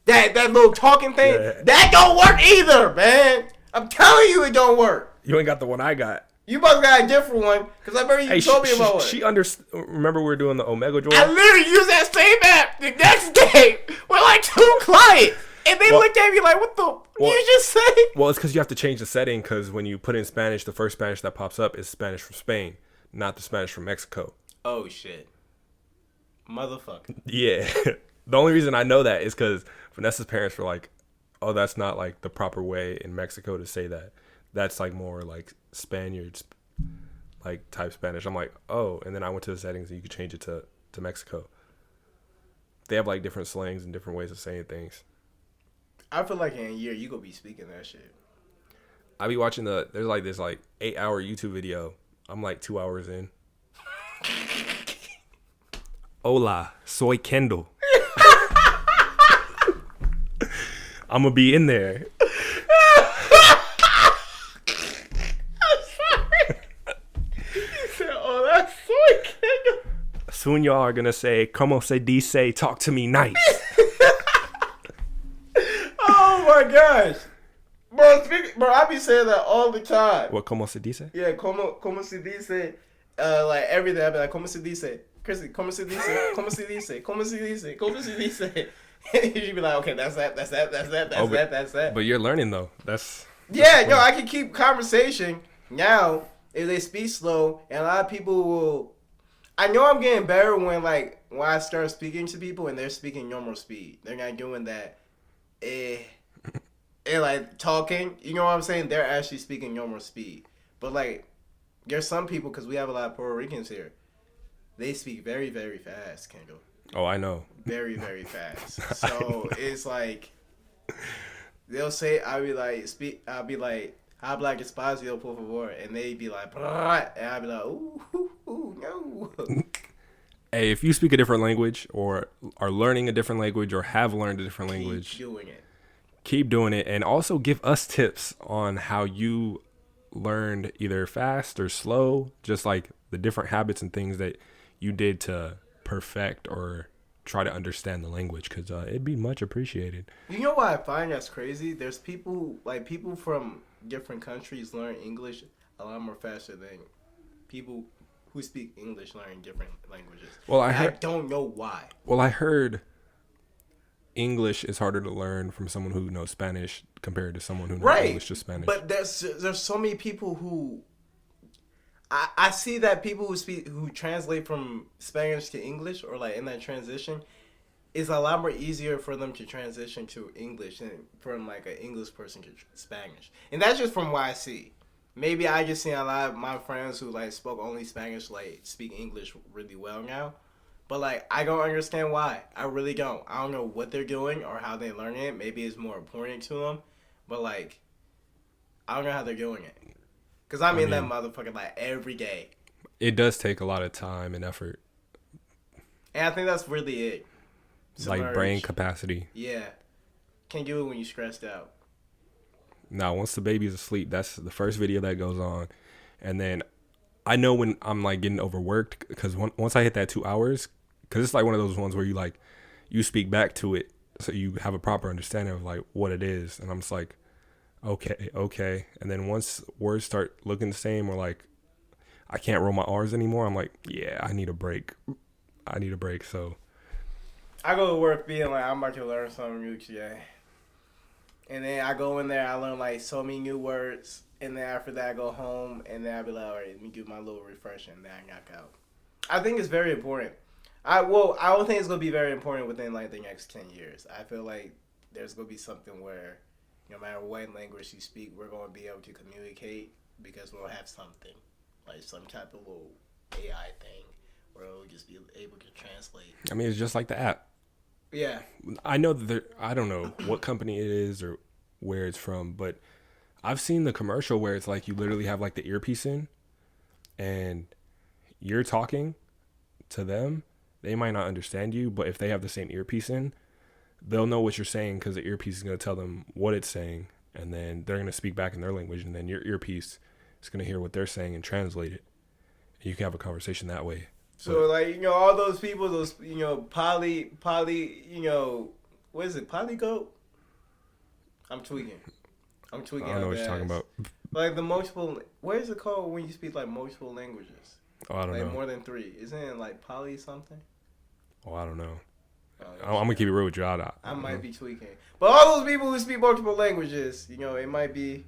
that little talking thing, that don't work either, man. I'm telling you, it don't work. You ain't got the one I got. You must got a different one, because I remember you told me about it. Remember we were doing the Omega Joy? I literally used that same app the next day with like 2 clients. And they looked at me like, what the you just say? Well, it's because you have to change the setting, because when you put in Spanish, the first Spanish that pops up is Spanish from Spain, not the Spanish from Mexico. Oh, shit. Motherfucker. Yeah. The only reason I know that is because Vanessa's parents were like, oh, that's not like the proper way in Mexico to say that. That's like more like Spaniards, like type Spanish. I'm like, oh, and then I went to the settings and you could change it to Mexico. They have like different slangs and different ways of saying things. I feel like in a year you gonna be speaking that shit. I be watching there's like this like 8-hour YouTube video. I'm like 2 hours in. Hola, soy Kendall. I'm gonna be in there. Soon y'all are gonna say, "Como se dice? Talk to me nice." Oh my gosh, bro, I be saying that all the time. What como se dice? Yeah, como se dice, like everything. I be like, como se dice, Chrissy, como se dice, como se dice, como se dice, como se dice. You should be like, okay, that's that. But you're learning though. That's no, I can keep conversation now if they speak slow, and a lot of people will. I know I'm getting better when I start speaking to people and they're speaking normal speed. They're not doing that, like talking. You know what I'm saying? They're actually speaking normal speed. But like, there's some people, because we have a lot of Puerto Ricans here. They speak very, very fast, Kendall. Oh, I know. Very, very fast. So it's like they'll say, I'll be like, habla despacio, por favor, and they be like, "Blah," and I'll be like, ooh, no. Hey, if you speak a different language or are learning a different language or have learned a different language, keep doing it, and also give us tips on how you learned either fast or slow, just like the different habits and things that you did to perfect or try to understand the language, because it'd be much appreciated. You know what I find that's crazy? There's people from different countries learn English a lot more faster than people who speak English learn different languages. Well, I don't know why. Well, I heard English is harder to learn from someone who knows Spanish compared to someone who knows English to Spanish. But there's so many people who I see that people who translate from Spanish to English, or like in that transition, is a lot more easier for them to transition to English than from like an English person to Spanish. And that's just from what I see. Maybe I just see a lot of my friends who like spoke only Spanish like speak English really well now. But like I don't understand why. I really don't. I don't know what they're doing or how they're learning it. Maybe it's more important to them. But like I don't know how they're doing it. Because I'm in that motherfucker like every day. It does take a lot of time and effort. And I think that's really it. Like brain capacity. Yeah. Can't do it when you're stressed out. Now, once the baby's asleep, that's the first video that goes on. And then I know when I'm like getting overworked, because once I hit that 2 hours, because it's like one of those ones where you speak back to it so you have a proper understanding of like what it is. And I'm just like, okay. And then once words start looking the same, or like I can't roll my R's anymore, I'm like, yeah, I need a break. So I go to work being like, I'm about to learn something new today. And then I go in there, I learn like so many new words. And then after that, I go home, and then I'll be like, all right, let me do my little refresh, and then I knock out. I think it's very important. I don't think it's going to be very important within like the next 10 years. I feel like there's going to be something where no matter what language you speak, we're going to be able to communicate, because we'll have something, like some type of little AI thing where we'll just be able to translate. I mean, it's just like the app. Yeah. I know that I don't know what company it is or where it's from, but I've seen the commercial where it's like you literally have like the earpiece in and you're talking to them. They might not understand you, but if they have the same earpiece in, they'll know what you're saying, because the earpiece is going to tell them what it's saying, and then they're going to speak back in their language, and then your earpiece is going to hear what they're saying and translate it. And you can have a conversation that way. So, like, all those people, poly, what is it, polygoat? I'm tweaking. I don't know what you're talking about. Like the multiple, what is it called when you speak like multiple languages? Oh, I don't know. Like more than 3. Isn't it like poly something? Oh, I don't know. I'm going to keep it real with you. I might be tweaking. But all those people who speak multiple languages, it might be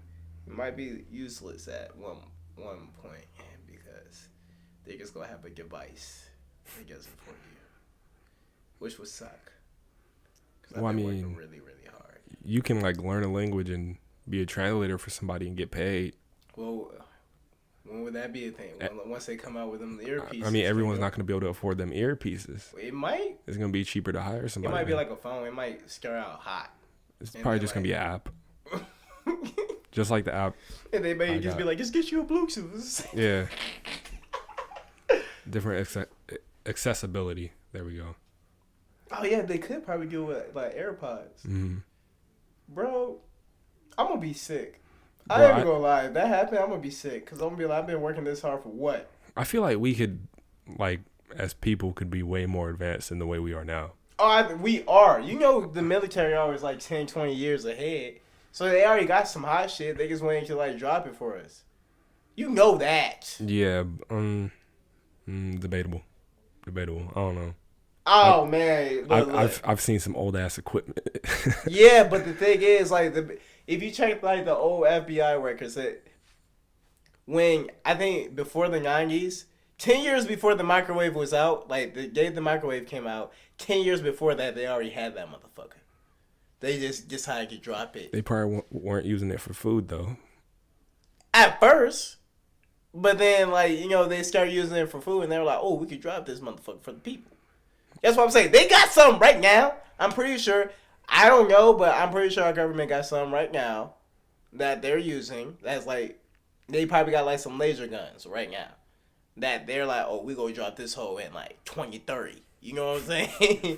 useless at one point, because they're just going to have a device that doesn't support you, which would suck. Well, I mean, working really, really hard. You can like learn a language and be a translator for somebody and get paid. Well, When would that be a thing? Once they come out with them earpieces. I mean, everyone's not going to be able to afford them earpieces. It might. It's going to be cheaper to hire somebody. It might be like a phone. It might start out hot. It's probably just going to be an app. Just like the app. And they may just be like, just get you a Bluetooth. Yeah. Different accessibility. There we go. Oh, yeah. They could probably do it like AirPods. Mm-hmm. Bro, I'm going to be sick. Bro, I ain't even gonna lie. If that happened, I'm gonna be sick. Because I'm gonna be like, I've been working this hard for what? I feel like we could, like, as people, could be way more advanced than the way we are now. Oh, we are. You know, the military always like 10, 20 years ahead. So they already got some hot shit. They just waiting to, like, drop it for us. You know that. Yeah. Debatable. I don't know. Oh, man. Look. I've seen some old-ass equipment. Yeah, but the thing is, like, if you check, like, the old FBI records, when, I think, before the 90s, 10 years before the microwave was out, like, the day the microwave came out, 10 years before that, they already had that motherfucker. They just decided to drop it. They probably weren't using it for food, though. At first. But then, like, you know, they started using it for food, and they were like, oh, we could drop this motherfucker for the people. That's what I'm saying. They got something right now. I'm pretty sure. I don't know, but I'm pretty sure our government got something right now that they're using. That's like, they probably got, like, some laser guns right now. That they're like, oh, we gonna drop this hole in, like, 2030. You know what I'm saying?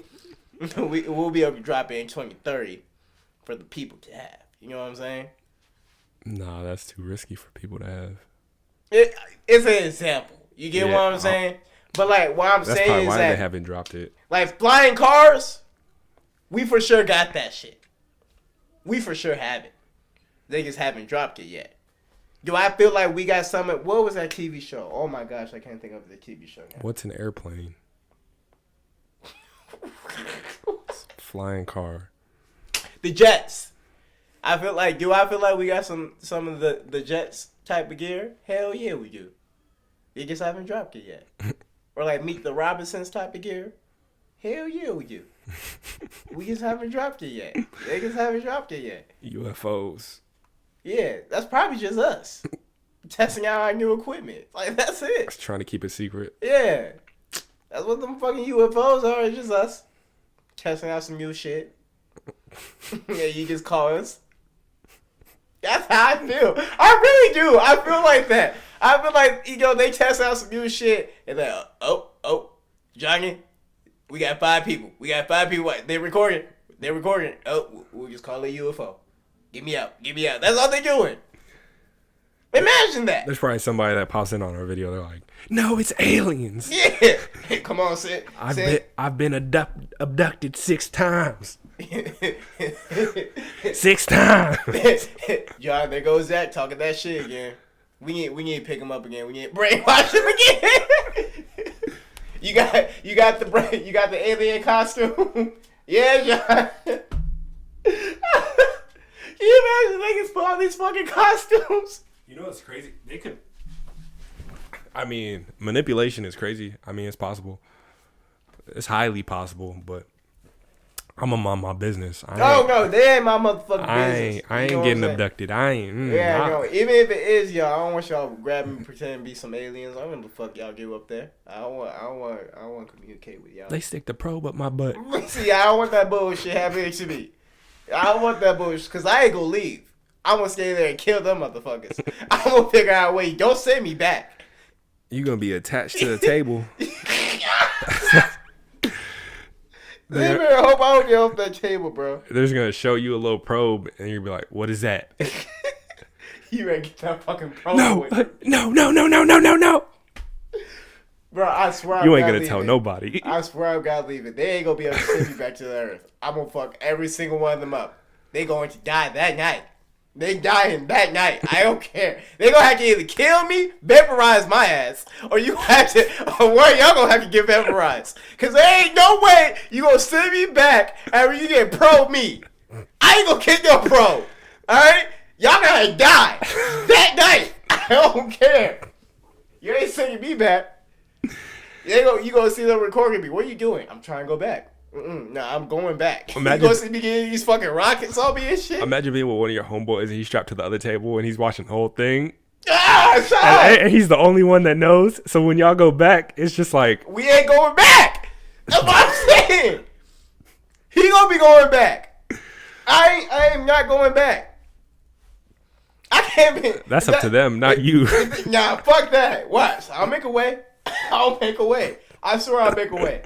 We'll be able to drop it in 2030 for the people to have. You know what I'm saying? Nah, that's too risky for people to have. It's an example. You get what I'm saying? But, like, what I'm saying is why that they haven't dropped it. Like, flying cars, we for sure got that shit. We for sure have it. They just haven't dropped it yet. Do I feel like we got something? What was that TV show? Oh, my gosh, I can't think of the TV show now. What's an airplane? Flying car. The jets. I feel like we got some of the jets type of gear? Hell yeah, we do. They just haven't dropped it yet. Or like Meet the Robinsons type of gear? Hell yeah, we do. We just haven't dropped it yet. They just haven't dropped it yet. UFOs. Yeah, that's probably just us. Testing out our new equipment. Like, that's it. Just trying to keep it secret. Yeah. That's what them fucking UFOs are. It's just us. Testing out some new shit. Yeah, you just call us. That's how I feel. I really do. I feel like that. I feel like, you know, they test out some new shit. And they're like, oh, Johnny, we got 5 people. What? They're recording. Oh, we'll just call it UFO. Get me out. That's all they're doing. Imagine that. There's probably somebody that pops in on our video. They're like, no, it's aliens. Yeah. Come on, Sid. I've been abducted 6 times. 6 times. John, there goes that talking that shit again. We need to pick him up again. We need to brainwash him again. You got the alien costume. Yeah, John. Can you imagine they can put on these fucking costumes? You know what's crazy? They could. I mean, manipulation is crazy. I mean, it's possible. It's highly possible, but I'm on my business. No, they ain't my motherfucking business. I ain't getting abducted. I ain't. No. Even if it is y'all, I don't want y'all grabbing me, pretending to be some aliens. I don't know the fuck y'all do up there. I don't want to communicate with y'all. They stick the probe up my butt. See, I don't want that bullshit happening to me. I don't want that bullshit because I ain't gonna leave. I'm gonna stay there and kill them motherfuckers. I'm gonna figure out a way. Don't send me back. You gonna be attached to the table. They better hope I don't get off that table, bro. They're just gonna show you a little probe, and you'll be like, "What is that?" You better get that fucking probe. No. Bro, I swear you ain't gonna tell nobody. I swear I'm gonna leave it. They ain't gonna be able to send me back to the earth. I'm gonna fuck every single one of them up. They going to die that night. They dying that night. I don't care. They gonna have to either kill me, vaporize my ass, or one of y'all gonna have to get vaporized. Cause there ain't no way you gonna send me back after you get probe me. I ain't gonna kick your probe. Alright? Y'all gotta die that night. I don't care. You ain't sending me back. You gonna see them recording me. What are you doing? I'm trying to go back. No, I'm going back. Imagine, you gonna see me getting these fucking rockets on me and shit? Imagine being with one of your homeboys and he's strapped to the other table and he's watching the whole thing. Shut up. And he's the only one that knows. So when y'all go back, it's just like, We ain't going back. That's what I'm saying. He gonna be going back. I am not going back. I can't be. that's up to them, not you. Nah, fuck that. Watch. I'll make a way. I'll make a way. I swear I'll make a way.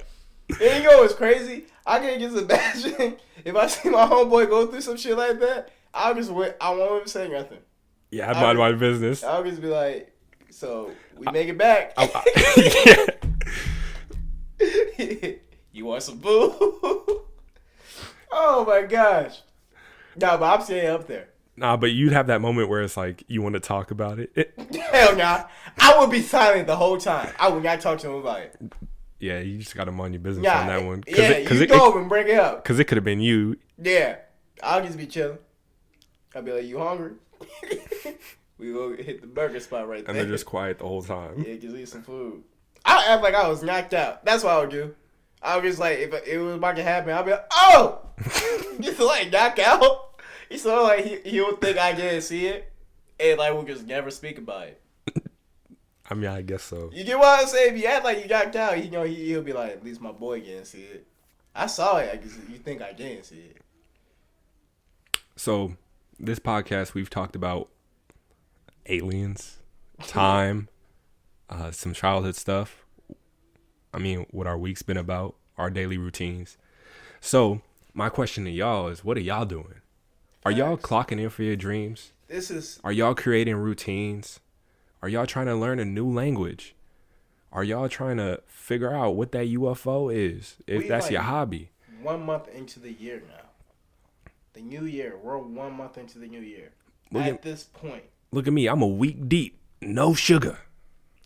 And you know what's crazy? I can't just imagine if I see my homeboy go through some shit like that. I'll just wait. I won't even say nothing. Yeah, I mind my business. I'll just be like, so we make it back. You want some boo? Oh my gosh. Nah, but I'm staying up there. Nah, but you'd have that moment where it's like you want to talk about it. Hell nah. I would be silent the whole time. I would not talk to him about it. Yeah, you just got to mind your business on that one. You go over and bring it up. Because it could have been you. Yeah. I'll just be chilling. I'll be like, you hungry? We go hit the burger spot right there. And they're just quiet the whole time. Yeah, just eat some food. I act like I was knocked out. That's what I would do. I was just like, if it was about to happen, I'd be like, oh! Just like knock out. He's so like he would think I didn't see it, and like we'll just never speak about it. I mean, I guess so. You get what I'm saying? If you act like you knocked out, you know he'll be like, at least my boy didn't see it. I saw it. I guess you think I didn't see it. So, this podcast we've talked about aliens, time, some childhood stuff. I mean, what our week's been about, our daily routines. So, my question to y'all is, what are y'all doing? Are y'all clocking in for your dreams? Are y'all creating routines? Are y'all trying to learn a new language? Are y'all trying to figure out what that UFO is, if that's your hobby? 1 month into the year now. The new year. We're 1 month into the new year. This point. Look at me. I'm a week deep. No sugar.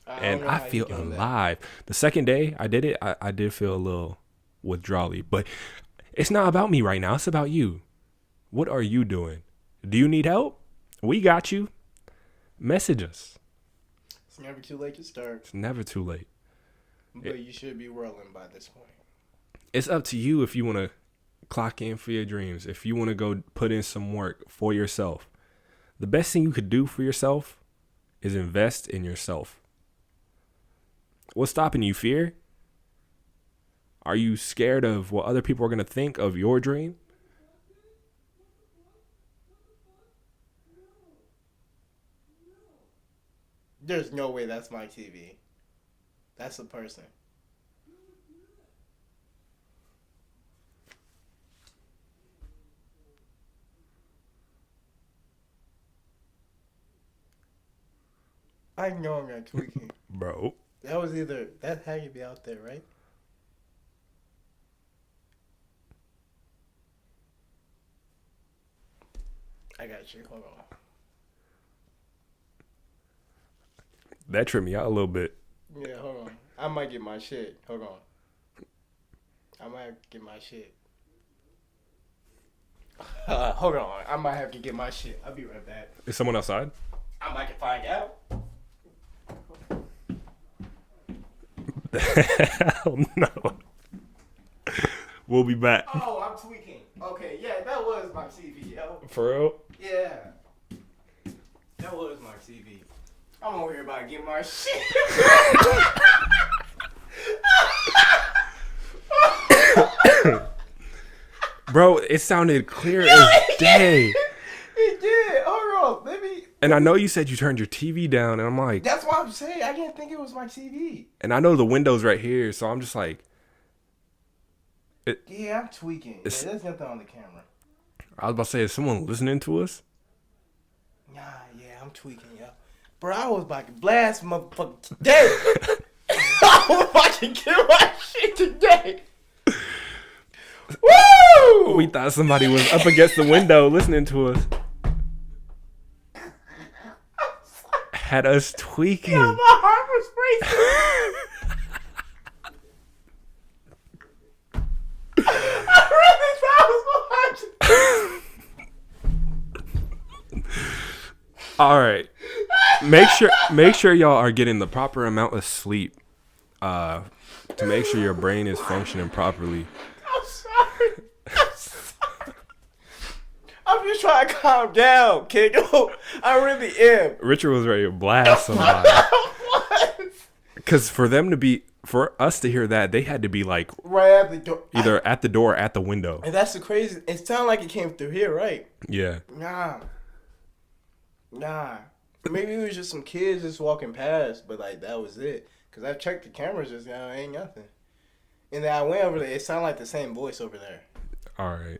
And I feel alive. The second day I did it, I did feel a little withdrawally. But it's not about me right now. It's about you. What are you doing? Do you need help? We got you. Message us. It's never too late to start. It's never too late. But you should be rolling by this point. It's up to you if you want to clock in for your dreams. If you want to go put in some work for yourself. The best thing you could do for yourself is invest in yourself. What's stopping you? Fear? Are you scared of what other people are going to think of your dream? There's no way that's my TV. That's a person. I know I'm not tweaking. Bro. That had to be out there, right? I got you. Hold on. That tripped me out a little bit. Yeah, hold on. I might get my shit. Hold on. I might have to get my shit. Hold on. I might have to get my shit. I'll be right back. Is someone outside? I might find out. Hell no. We'll be back. Oh, I'm tweaking. Okay, yeah, that was my TV, yo. For real? Yeah. That was my TV. I'm over here about to get my shit. Bro, it sounded clear as day. It did. Hold on. Let me. And I know you said you turned your TV down, and I'm like... That's what I'm saying. I didn't think it was my TV. And I know the window's right here, so I'm just like... Yeah, I'm tweaking. Yeah, there's nothing on the camera. I was about to say, is someone listening to us? Nah, yeah, I'm tweaking, yo. Bro, I was about to blast motherfucker today. I was about to get my shit today. Woo! We thought somebody was up against the window listening to us. Had us tweaking. Yeah, my heart was racing. I really thought it was All right. Make sure y'all are getting the proper amount of sleep to make sure your brain is functioning properly. I'm sorry. I'm just was trying to calm down, Kendall. I really am. Richard was ready to blast somebody. Because for us to hear that, they had to be like right at the door, either at the door or at the window. And that's the crazy. It sounded like it came through here, right? Yeah. Nah. Maybe it was just some kids just walking past, but like that was it. Cause I checked the cameras just now, ain't nothing. And then I went over there. It sounded like the same voice over there. All right.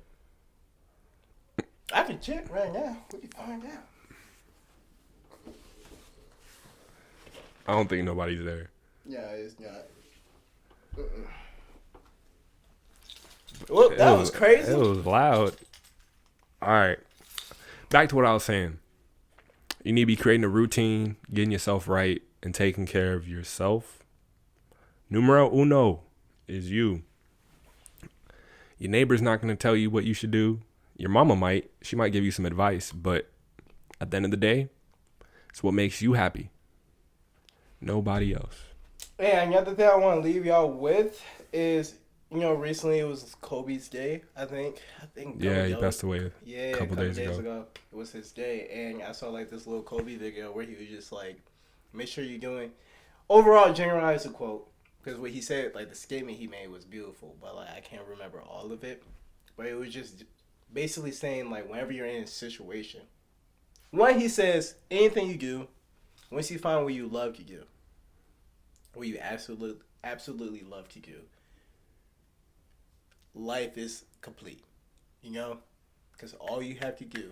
I can check right now. We can find out. I don't think nobody's there. Yeah, it's not. Well, that was crazy. It was loud. All right. Back to what I was saying. You need to be creating a routine, getting yourself right, and taking care of yourself. Numero uno is you. Your neighbor's not going to tell you what you should do. Your mama might. She might give you some advice. But at the end of the day, it's what makes you happy. Nobody else. And the other thing I want to leave y'all with is, recently it was Kobe's day, I think. Yeah, he passed away a couple days ago. It was his day. And I saw like this little Kobe video where he was just like, make sure you're doing... Overall, generalize the quote. Because what he said, like the statement he made was beautiful. But like I can't remember all of it. But it was just basically saying like whenever you're in a situation. One, he says, anything you do, once you find what you love to do, what you absolutely love to do, life is complete, because all you have to do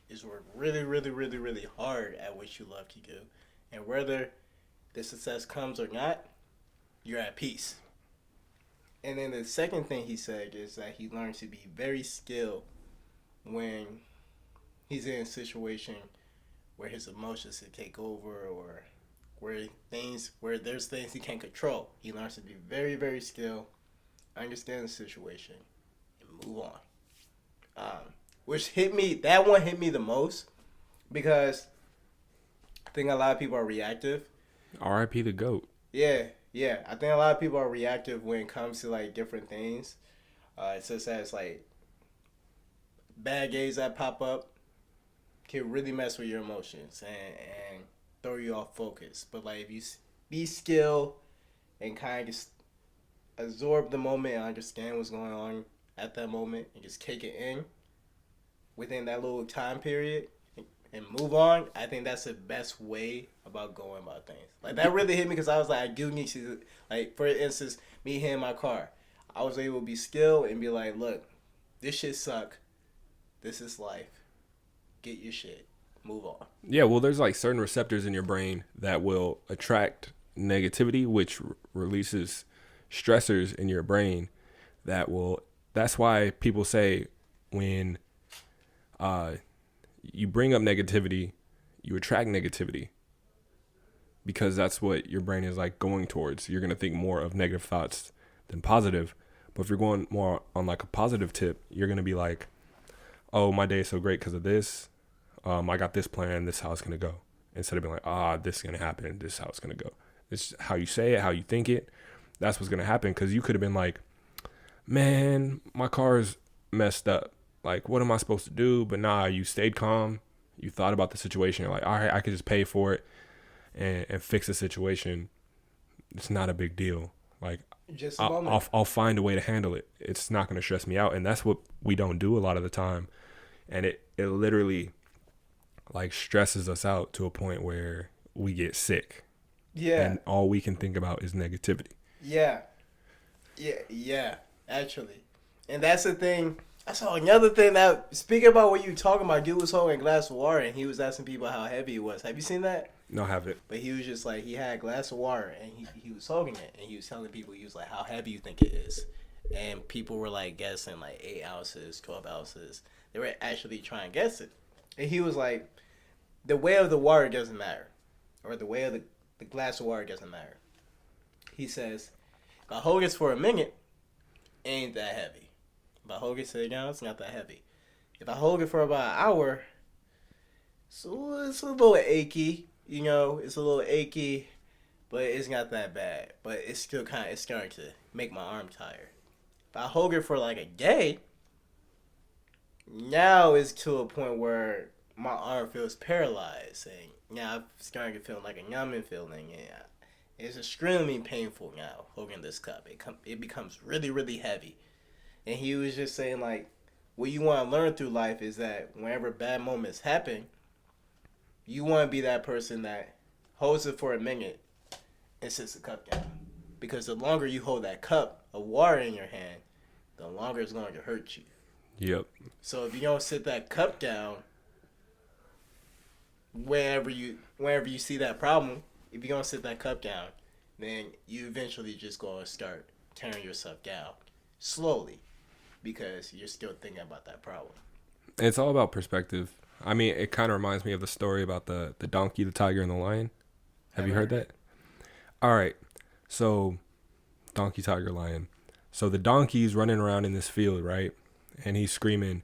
is work really, really, really, really hard at what you love to do, and whether the success comes or not, you're at peace. And then the second thing he said is that he learns to be very skilled when he's in a situation where his emotions can take over, or where there's things he can't control. He learns to be very, very skilled, understand the situation, and move on. That one hit me the most, because I think a lot of people are reactive. R.I.P. the GOAT. Yeah. I think a lot of people are reactive when it comes to like different things. Such as like bad days that pop up can really mess with your emotions and throw you off focus. But like if you be skilled and kind of just absorb the moment and understand what's going on at that moment and just take it in within that little time period and move on, I think that's the best way about going about things. Like that really hit me, because I was like, I do need to, like, for instance, me here in my car, I was able to be skilled and be like, look, this shit suck. This is life. Get your shit. Move on. Yeah, well, there's like certain receptors in your brain that will attract negativity, which releases stressors in your brain that's why people say when you bring up negativity, you attract negativity, because that's what your brain is like going towards. You're going to think more of negative thoughts than positive. But if you're going more on like a positive tip, you're going to be like, oh, my day is so great because of this. I got this plan. This is how it's going to go. Instead of being like, this is going to happen. This is how it's going to go. It's how you say it, how you think it. That's what's going to happen. Because you could have been like, man, my car is messed up. Like, what am I supposed to do? But nah, you stayed calm. You thought about the situation. You're like, all right, I could just pay for it and fix the situation. It's not a big deal. Like, just a moment. I'll find a way to handle it. It's not going to stress me out. And that's what we don't do a lot of the time. And it literally like stresses us out to a point where we get sick. Yeah. And all we can think about is negativity. Yeah, actually. And that's the thing. I saw another thing that, speaking about what you were talking about, dude was holding a glass of water and he was asking people how heavy it was. Have you seen that? No, I haven't. But he was just like, he had a glass of water and he was holding it and he was telling people, he was like, how heavy you think it is? And people were like guessing like 8 ounces, 12 ounces. They were actually trying to guess it. And he was like, the weight of the water doesn't matter. Or the weight of the glass of water doesn't matter. He says, if I hold this for a minute, it ain't that heavy. If I hold it sitting down, it's not that heavy. If I hold it for about an hour, so it's a little achy. It's a little achy, but it's not that bad. But it's still it's starting to make my arm tired. If I hold it for like a day, Now it's to a point where my arm feels paralyzed, and now I'm starting to feel like a numbing feeling, and it's extremely painful now holding this cup. It becomes really really heavy, and he was just saying like, what you want to learn through life is that whenever bad moments happen, you want to be that person that holds it for a minute and sits the cup down, because the longer you hold that cup of water in your hand, the longer it's going to hurt you. Yep. So if you don't sit that cup down, whenever you see that problem, if you don't sit that cup down, then you eventually just gonna start tearing yourself down slowly, because you're still thinking about that problem. It's all about perspective. I mean, it kind of reminds me of the story about the donkey, the tiger, and the lion. Have you heard that? All right. So, donkey, tiger, lion. So the donkey's running around in this field, right? And he's screaming,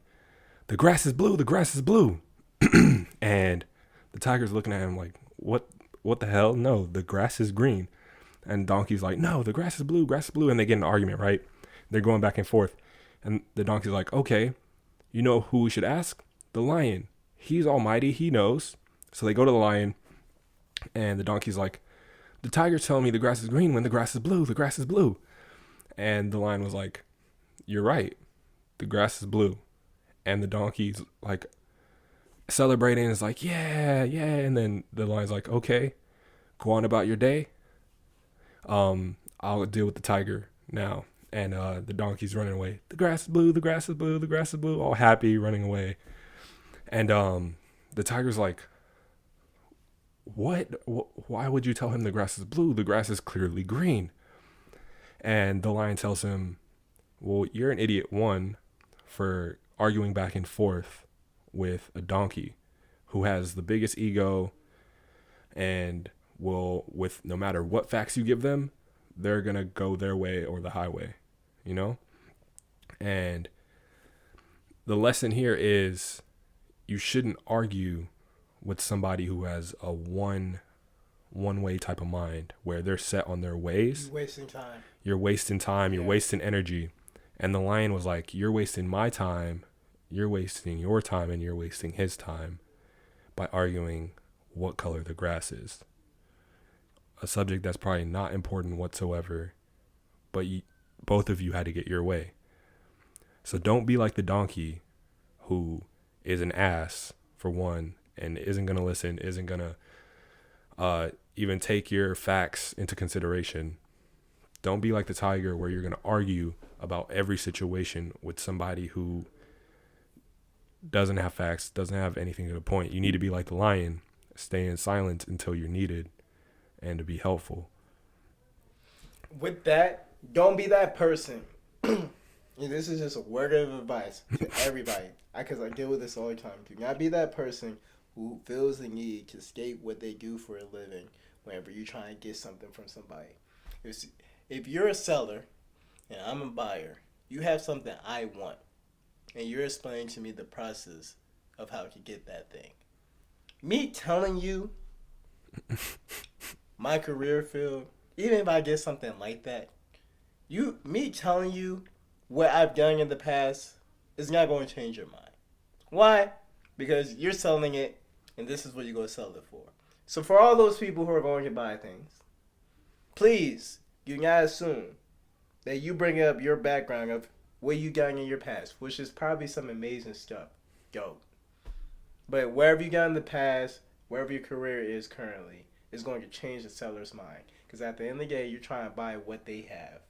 "The grass is blue, the grass is blue." And the tiger's looking at him like, what the hell? No, the grass is green. And donkey's like, "No, the grass is blue, grass is blue." And they get in an argument, right? They're going back and forth. And the donkey's like, "Okay, you know who we should ask? The lion. He's almighty, he knows." So they go to the lion, and the donkey's like, "The tiger's telling me the grass is green when the grass is blue, the grass is blue." And the lion was like, "You're right, the grass is blue." And the donkey's like celebrating, is like, "Yeah, yeah." And then the lion's like, "Okay, go on about your day. I'll deal with the tiger now." And the donkey's running away. "The grass is blue, the grass is blue, the grass is blue," all happy, running away. And the tiger's like, "What? Why would you tell him the grass is blue? The grass is clearly green." And the lion tells him, "Well, you're an idiot, one, for arguing back and forth with a donkey who has the biggest ego and will, with no matter what facts you give them, they're going to go their way or the highway, you know?" And the lesson here is you shouldn't argue with somebody who has a one-way type of mind where they're set on their ways. You're wasting time. You're wasting time. You're wasting energy. And the lion was like, "You're wasting my time. You're wasting your time, and you're wasting his time by arguing what color the grass is." A subject that's probably not important whatsoever, but both of you had to get your way. So don't be like the donkey who is an ass, for one, and isn't going to listen, isn't going to even take your facts into consideration. Don't be like the tiger where you're going to argue about every situation with somebody who doesn't have facts, doesn't have anything to the point. You need to be like the lion, staying silent until you're needed and to be helpful. With that, don't be that person. This is just a word of advice to everybody, because I deal with this all the time. Do not be that person who feels the need to state what they do for a living whenever you're trying to get something from somebody. If you're a seller and I'm a buyer, you have something I want, and you're explaining to me the process of how to get that thing. Me telling you my career field, even if I get something like that, me telling you what I've done in the past is not going to change your mind. Why? Because you're selling it, and this is what you're going to sell it for. So for all those people who are going to buy things, please do not assume that you bring up your background of what you got in your past, which is probably some amazing stuff. Yo. But wherever you got in the past, wherever your career is currently, is going to change the seller's mind. Because at the end of the day, you're trying to buy what they have.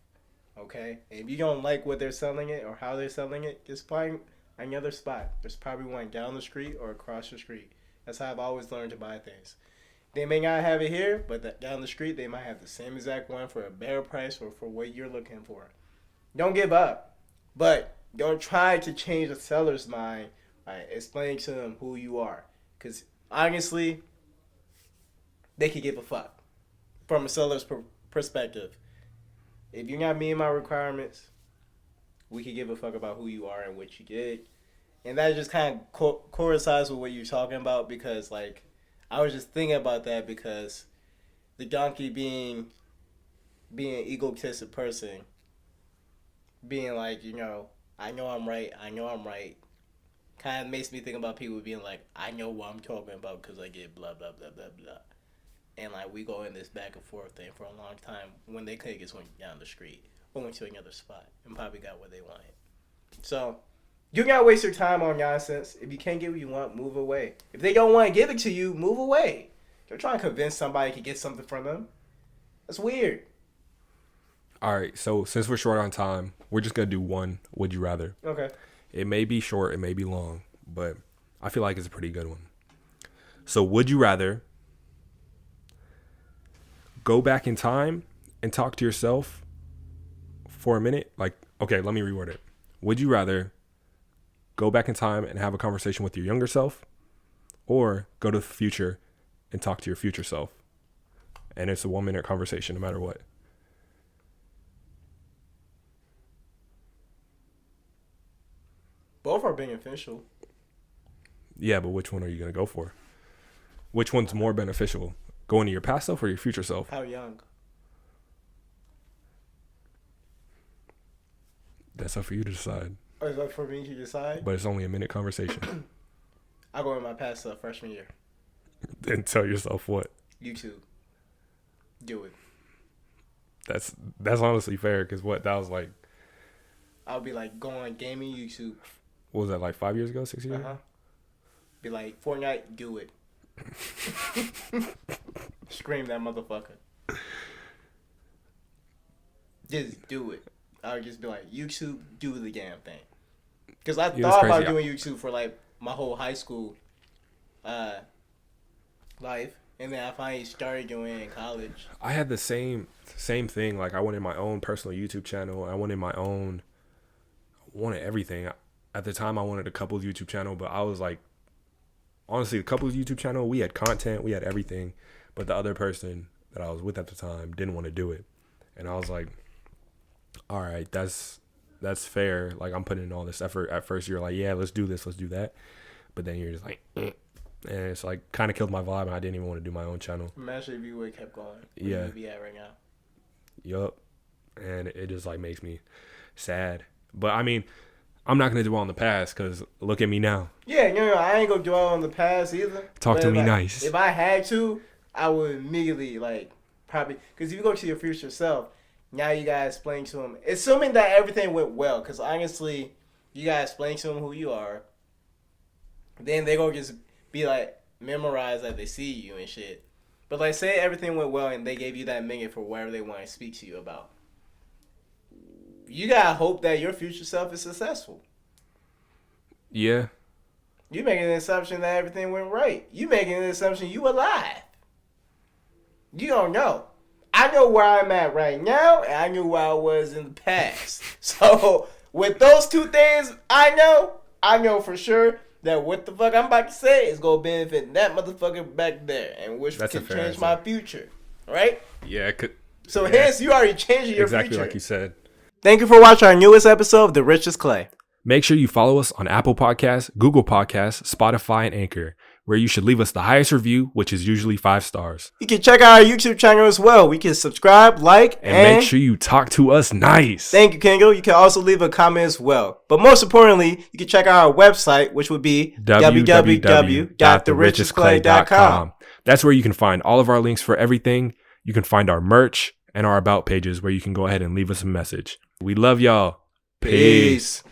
Okay? And if you don't like what they're selling it or how they're selling it, just find another spot. There's probably one down the street or across the street. That's how I've always learned to buy things. They may not have it here, but down the street, they might have the same exact one for a better price or for what you're looking for. Don't give up. But don't try to change the seller's mind by explaining to them who you are. Because honestly, they could give a fuck from a seller's perspective. If you're not meeting my requirements, we could give a fuck about who you are and what you did. And that just kind of coincides with what you're talking about, because, like, I was just thinking about that because the donkey being an egotistic person, being like, I know I'm right, kind of makes me think about people being like, I know what I'm talking about because I get blah, blah, blah, blah, blah. And, like, we go in this back and forth thing for a long time when they could have just went down the street or went to another spot and probably got what they wanted. So, you gotta waste your time on nonsense. If you can't get what you want, move away. If they don't want to give it to you, move away. Don't try and convince somebody to get something from them. That's weird. All right, so since we're short on time, we're just going to do one Would You Rather. Okay. It may be short, it may be long, but I feel like it's a pretty good one. So would you rather go back in time and talk to yourself for a minute? Like, okay, let me reword it. Would you rather go back in time and have a conversation with your younger self, or go to the future and talk to your future self? And it's a 1 minute conversation no matter what. Both are beneficial. Yeah, but which one are you going to go for? Which one's more beneficial? Going to your past self or your future self? How young? That's up for you to decide. Or is that for me to decide? But it's only a minute conversation. I go in my past self freshman year. Then tell yourself what? YouTube. Do it. That's honestly fair, because that was like... I'll be like, go on gaming YouTube. What was that, like 5 years ago, 6 years ago? Uh-huh. Be like, Fortnite, do it. Scream that motherfucker. Just do it. I would just be like, YouTube, do the damn thing. Because I thought about doing YouTube for like my whole high school life. And then I finally started doing it in college. I had the same thing. Like, I wanted my own personal YouTube channel. I wanted everything. At the time, I wanted a couple's YouTube channel, but I was like, honestly, the couple's YouTube channel, we had content, we had everything, but the other person that I was with at the time didn't want to do it. And I was like, all right, that's fair. Like, I'm putting in all this effort. At first, you're like, yeah, let's do this, let's do that. But then you're just like, And it's like, kind of killed my vibe, and I didn't even want to do my own channel. Imagine if you would have kept going. Yeah. Where you'd be at right now. Yup. And it just, like, makes me sad. But, I mean, I'm not going to dwell on the past, because look at me now. Yeah, I ain't going to dwell on the past either. Talk to me nice. If I had to, I would immediately, like, probably... Because if you go to your future self, now you got to explain to them... Assuming that everything went well, because honestly, you got to explain to them who you are. Then they going to just be, like, memorized that they see you and shit. But, like, say everything went well and they gave you that minute for whatever they want to speak to you about. You gotta hope that your future self is successful. Yeah. You making an assumption that everything went right. You making an assumption you alive. You don't know. I know where I'm at right now, and I knew where I was in the past. So, with those two things, I know for sure that what the fuck I'm about to say is gonna benefit that motherfucker back there, and which can change my future. Right? Yeah, it could. So, hence, you already changing your future. Exactly like you said. Thank you for watching our newest episode of The Richest Clay. Make sure you follow us on Apple Podcasts, Google Podcasts, Spotify, and Anchor, where you should leave us the highest review, which is usually 5 stars. You can check out our YouTube channel as well. We can subscribe, like, and make sure you talk to us nice. Thank you, Kendall. You can also leave a comment as well. But most importantly, you can check out our website, which would be www.therichestclay.com. That's where you can find all of our links for everything. You can find our merch and our about pages where you can go ahead and leave us a message. We love y'all. Peace.